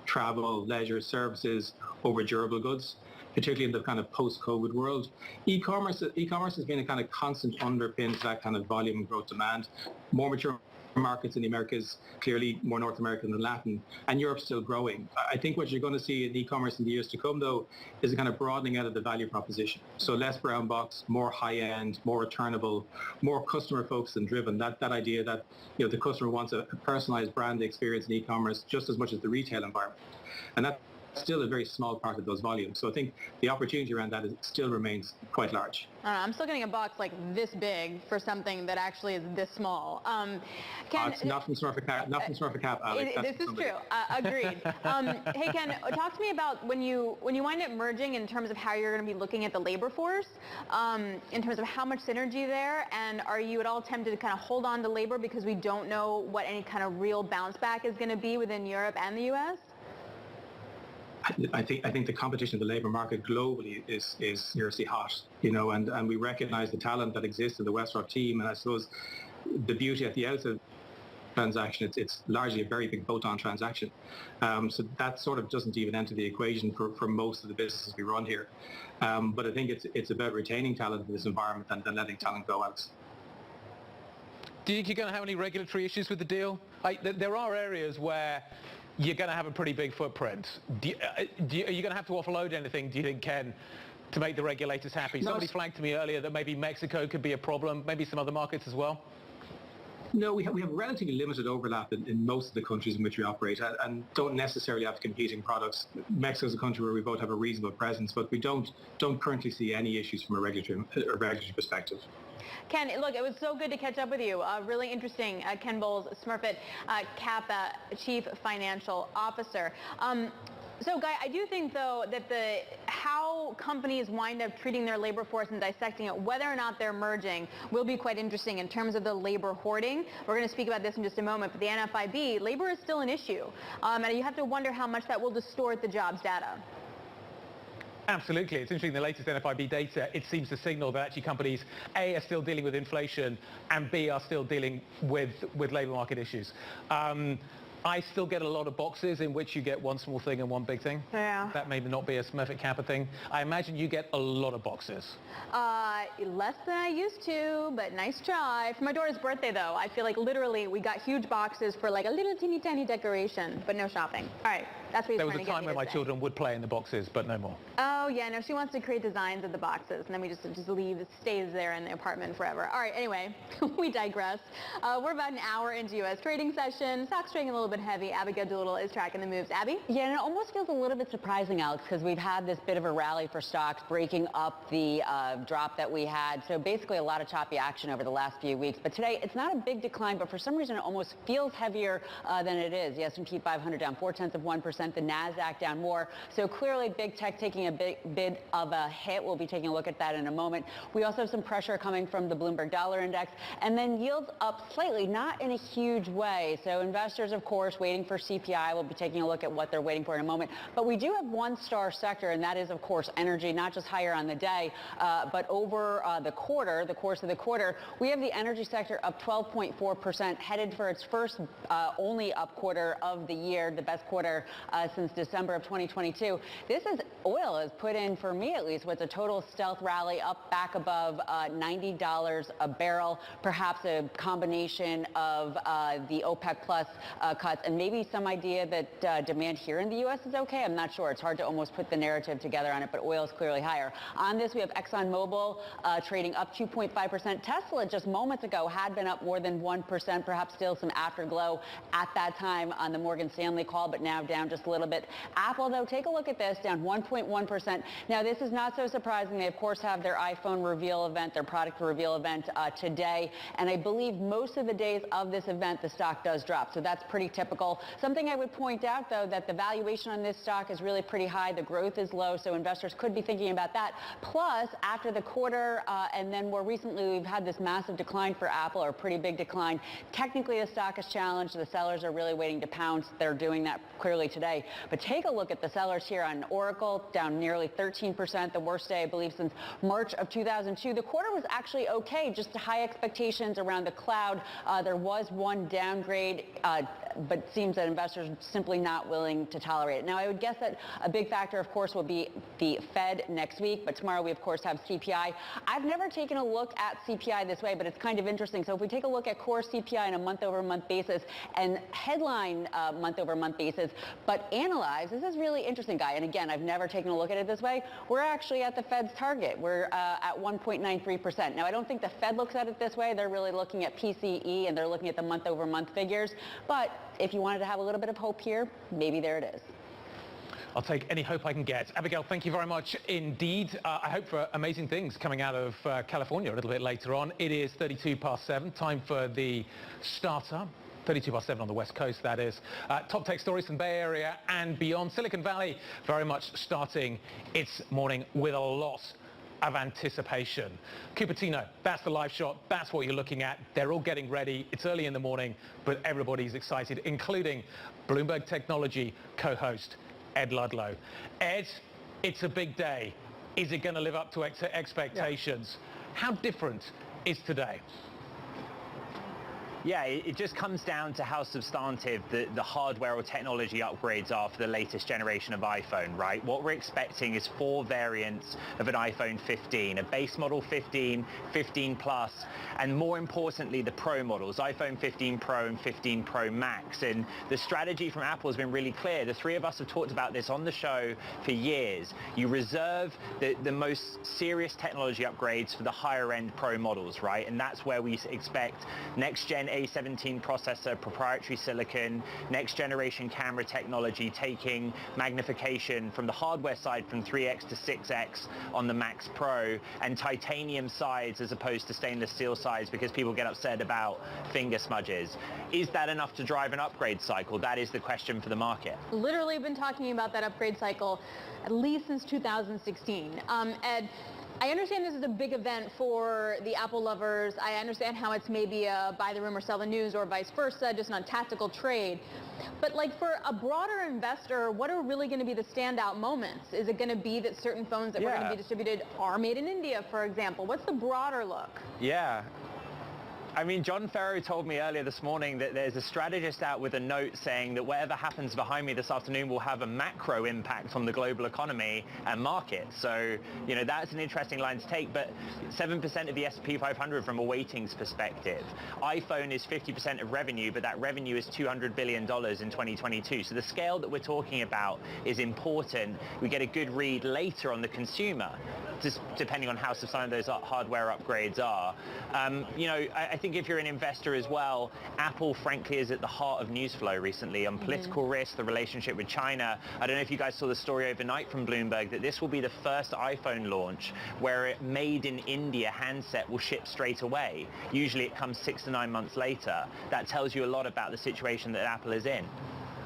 [SPEAKER 19] travel, leisure, services over durable goods, particularly in the kind of post-COVID world. E-commerce has been a kind of constant underpin to that kind of volume and growth demand. More mature markets in the Americas, clearly more North American than Latin, and Europe's still growing. I think what you're going to see in e-commerce in the years to come, though, is a kind of broadening out of the value proposition. So less brown box, more high-end, more returnable, more customer-focused and driven. That idea that the customer wants a personalized brand experience in e-commerce just as much as the retail environment. And that's still a very small part of those volumes. So I think the opportunity around that still remains quite large.
[SPEAKER 11] I'm still getting a box like this big for something that actually is this small.
[SPEAKER 19] It's not from Smurfit Cap, Alex.
[SPEAKER 11] This is true. Agreed. Hey, Ken, talk to me about when you wind up merging in terms of how you're going to be looking at the labor force, in terms of how much synergy there, and are you at all tempted to kind of hold on to labor because we don't know what any kind of real bounce back is going to be within Europe and the U.S.?
[SPEAKER 19] I think the competition in the labour market globally is seriously hot, and we recognise the talent that exists in the WestRock team, and I suppose the beauty at the outset of the transaction, it's largely a very big bolt-on transaction, so that sort of doesn't even enter the equation for most of the businesses we run here, but I think it's about retaining talent in this environment than letting talent go out.
[SPEAKER 12] Do you think you're going to have any regulatory issues with the deal? There are areas where you're going to have a pretty big footprint. Are you going to have to offload anything, do you think, Ken, to make the regulators happy? Somebody flagged to me earlier that maybe Mexico could be a problem, maybe some other markets as well.
[SPEAKER 19] No, we have relatively limited overlap in most of the countries in which we operate and don't necessarily have competing products. Mexico is a country where we both have a reasonable presence, but we don't currently see any issues from a regulatory perspective.
[SPEAKER 11] Ken, look, it was so good to catch up with you. Really interesting. Ken Bowles, Smurfit Kappa Chief Financial Officer. So, Guy, I do think, though, that how companies wind up treating their labor force and dissecting it, whether or not they're merging, will be quite interesting in terms of the labor hoarding. We're going to speak about this in just a moment, but the NFIB, labor is still an issue. And you have to wonder how much that will distort the jobs data.
[SPEAKER 12] Absolutely. It's interesting, the latest NFIB data, it seems to signal that actually companies, A, are still dealing with inflation, and B, are still dealing with labour market issues. I still get a lot of boxes in which you get one small thing and one big thing.
[SPEAKER 11] Yeah.
[SPEAKER 12] That may not be a Smurfit Kappa thing. I imagine you get a lot of boxes.
[SPEAKER 11] Less than I used to, but nice try. For my daughter's birthday, though, I feel like literally we got huge boxes for like a little teeny tiny decoration, but no shopping. All right. That's what he's trying to get me to say.
[SPEAKER 12] There was a time when my children would play in the boxes, but no more.
[SPEAKER 11] Oh, yeah, no, she wants to create designs of the boxes, and then we just leave. It stays there in the apartment forever. All right, anyway, we digress. We're about an hour into U.S. trading session. Stocks trading a little bit heavy. Abigail Doolittle is tracking the moves. Abby?
[SPEAKER 2] Yeah, and it almost feels a little bit surprising, Alex, because we've had this bit of a rally for stocks breaking up the drop that we had. So basically a lot of choppy action over the last few weeks. But today, it's not a big decline, but for some reason, it almost feels heavier than it is. The S&P 500 down 0.4%, the NASDAQ down more. So clearly big tech taking a bit of a hit. We'll be taking a look at that in a moment. We also have some pressure coming from the Bloomberg Dollar Index, and then yields up slightly, not in a huge way. So investors, of course, course, waiting for CPI. We'll be taking a look at what they're waiting for in a moment. But we do have one star sector, and that is, of course, energy, not just higher on the day, but over the course of the quarter, we have the energy sector up 12.4%, headed for its first only up quarter of the year, the best quarter since December of 2022. This is oil has put in, for me at least, what's a total stealth rally up back above $90 a barrel, perhaps a combination of the OPEC plus cuts and maybe some idea that demand here in the U.S. is okay. I'm not sure. It's hard to almost put the narrative together on it, but oil is clearly higher. On this, we have ExxonMobil trading up 2.5%. Tesla just moments ago had been up more than 1%, perhaps still some afterglow at that time on the Morgan Stanley call, but now down just a little bit. Apple, though, take a look at this, down 1.1%. Now, this is not so surprising. They, of course, have their iPhone reveal event, their product reveal event today, and I believe most of the days of this event, the stock does drop, so that's pretty typical. Something I would point out, though, that the valuation on this stock is really pretty high. The growth is low, so investors could be thinking about that. Plus, after the quarter, and then more recently, we've had this massive decline for Apple, or a pretty big decline. Technically, the stock is challenged. The sellers are really waiting to pounce. They're doing that clearly today. But take a look at the sellers here on Oracle, down nearly 13%, the worst day, I believe, since March of 2002. The quarter was actually okay, just high expectations around the cloud. There was one downgrade, but it seems that investors are simply not willing to tolerate it. Now, I would guess that a big factor, of course, will be the Fed next week, but tomorrow we, of course, have CPI. I've never taken a look at CPI this way, but it's kind of interesting. So if we take a look at core CPI on a month-over-month basis and headline month-over-month basis, but analyze, this is really interesting, Guy. And again, I've never taken a look at it this way. We're actually at the Fed's target. We're at 1.93%. Now, I don't think the Fed looks at it this way. They're really looking at PCE, and they're looking at the month-over-month figures. But if you wanted to have a little bit of hope here, maybe there it is.
[SPEAKER 12] I'll take any hope I can get. Abigail, thank you very much indeed. I hope for amazing things coming out of California a little bit later on. It is 32 past 7, time for the starter. 32 past 7 on the West Coast, that is. Top tech stories from Bay Area and beyond. Silicon Valley very much starting its morning with a lot of anticipation. Cupertino, that's the live shot. That's what you're looking at. They're all getting ready. It's early in the morning, but everybody's excited, including Bloomberg Technology co-host Ed Ludlow. Ed, it's a big day. Is it going to live up to expectations? Yeah. How different is today?
[SPEAKER 3] Yeah, it just comes down to how substantive the hardware or technology upgrades are for the latest generation of iPhone, right? What we're expecting is 4 variants of an iPhone 15, a base model 15, 15 Plus, and more importantly, the Pro models, iPhone 15 Pro and 15 Pro Max. And the strategy from Apple has been really clear. The three of us have talked about this on the show for years. You reserve the most serious technology upgrades for the higher end Pro models, right? And that's where we expect next gen A17 processor, proprietary silicon, next generation camera technology, taking magnification from the hardware side from 3x to 6x on the Max Pro, and titanium sides as opposed to stainless steel sides because people get upset about finger smudges. Is that enough to drive an upgrade cycle? That is the question for the market.
[SPEAKER 11] Literally been talking about that upgrade cycle at least since 2016. Ed, I understand this is a big event for the Apple lovers. I understand how it's maybe a buy the rumor, sell the news, or vice versa, just on tactical trade. But like for a broader investor, what are really going to be the standout moments? Is it going to be that certain phones that were going to be distributed are made in India, for example? What's the broader look?
[SPEAKER 3] Yeah. I mean, John Ferro told me earlier this morning that there's a strategist out with a note saying that whatever happens behind me this afternoon will have a macro impact on the global economy and markets. So, you know, that's an interesting line to take, but 7% of the S&P 500 from a weightings perspective. iPhone is 50% of revenue, but that revenue is $200 billion in 2022. So the scale that we're talking about is important. We get a good read later on the consumer, just depending on how substantial those hardware upgrades are. You know, I think if you're an investor as well, Apple, frankly, is at the heart of news flow recently on political risk, the relationship with China. I don't know if you guys saw the story overnight from Bloomberg that this will be the first iPhone launch where a made in India handset will ship straight away. Usually it comes 6 to 9 months later. That tells you a lot about the situation that Apple is in.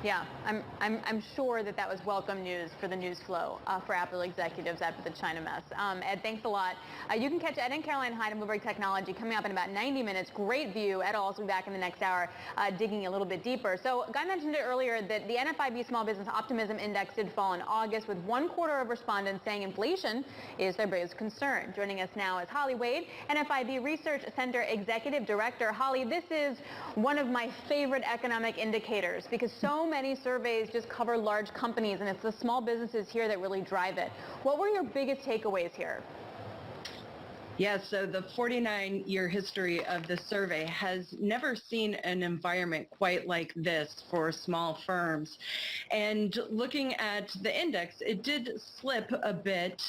[SPEAKER 11] Yeah, I'm sure that was welcome news for the news flow for Apple executives after the China mess. Ed, thanks a lot. You can catch Ed and Caroline Hyde on Bloomberg Technology coming up in about 90 minutes. Great view. Ed will also be back in the next hour digging a little bit deeper. So Guy mentioned it earlier that the NFIB Small Business Optimism Index did fall in August, with 1/4 of respondents saying inflation is their biggest concern. Joining us now is Holly Wade, NFIB Research Center Executive Director. Holly, this is one of my favorite economic indicators because so many surveys just cover large companies, and it's the small businesses here that really drive it. What were your biggest takeaways here?
[SPEAKER 4] Yes, so the 49-year history of the survey has never seen an environment quite like this for small firms. And looking at the index, it did slip a bit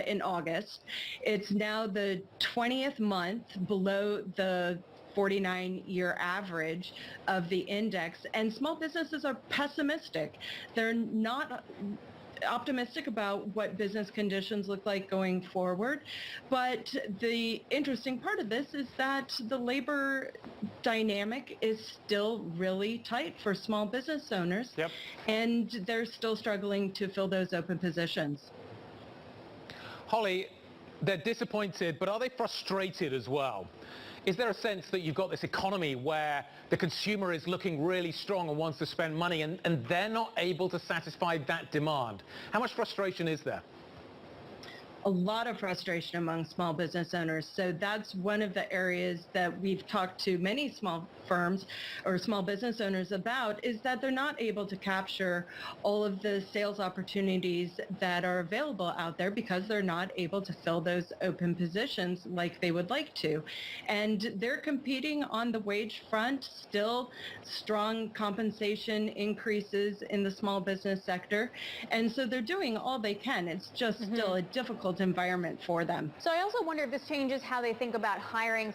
[SPEAKER 4] in August. It's now the 20th month below the 49-year average of the index, and small businesses are pessimistic. They're not optimistic about what business conditions look like going forward. But the interesting part of this is that the labor dynamic is still really tight for small business owners. Yep. And they're still struggling to fill those open positions.
[SPEAKER 12] Holly, they're disappointed, but are they frustrated as well? Is there a sense that you've got this economy where the consumer is looking really strong and wants to spend money, and they're not able to satisfy that demand? How much frustration is there?
[SPEAKER 4] A lot of frustration among small business owners. So that's one of the areas that we've talked to many small firms or small business owners about, is that they're not able to capture all of the sales opportunities that are available out there because they're not able to fill those open positions like they would like to. And they're competing on the wage front, still strong compensation increases in the small business sector. And so they're doing all they can. It's just still a difficult environment for them.
[SPEAKER 11] So I also wonder if this changes how they think about hiring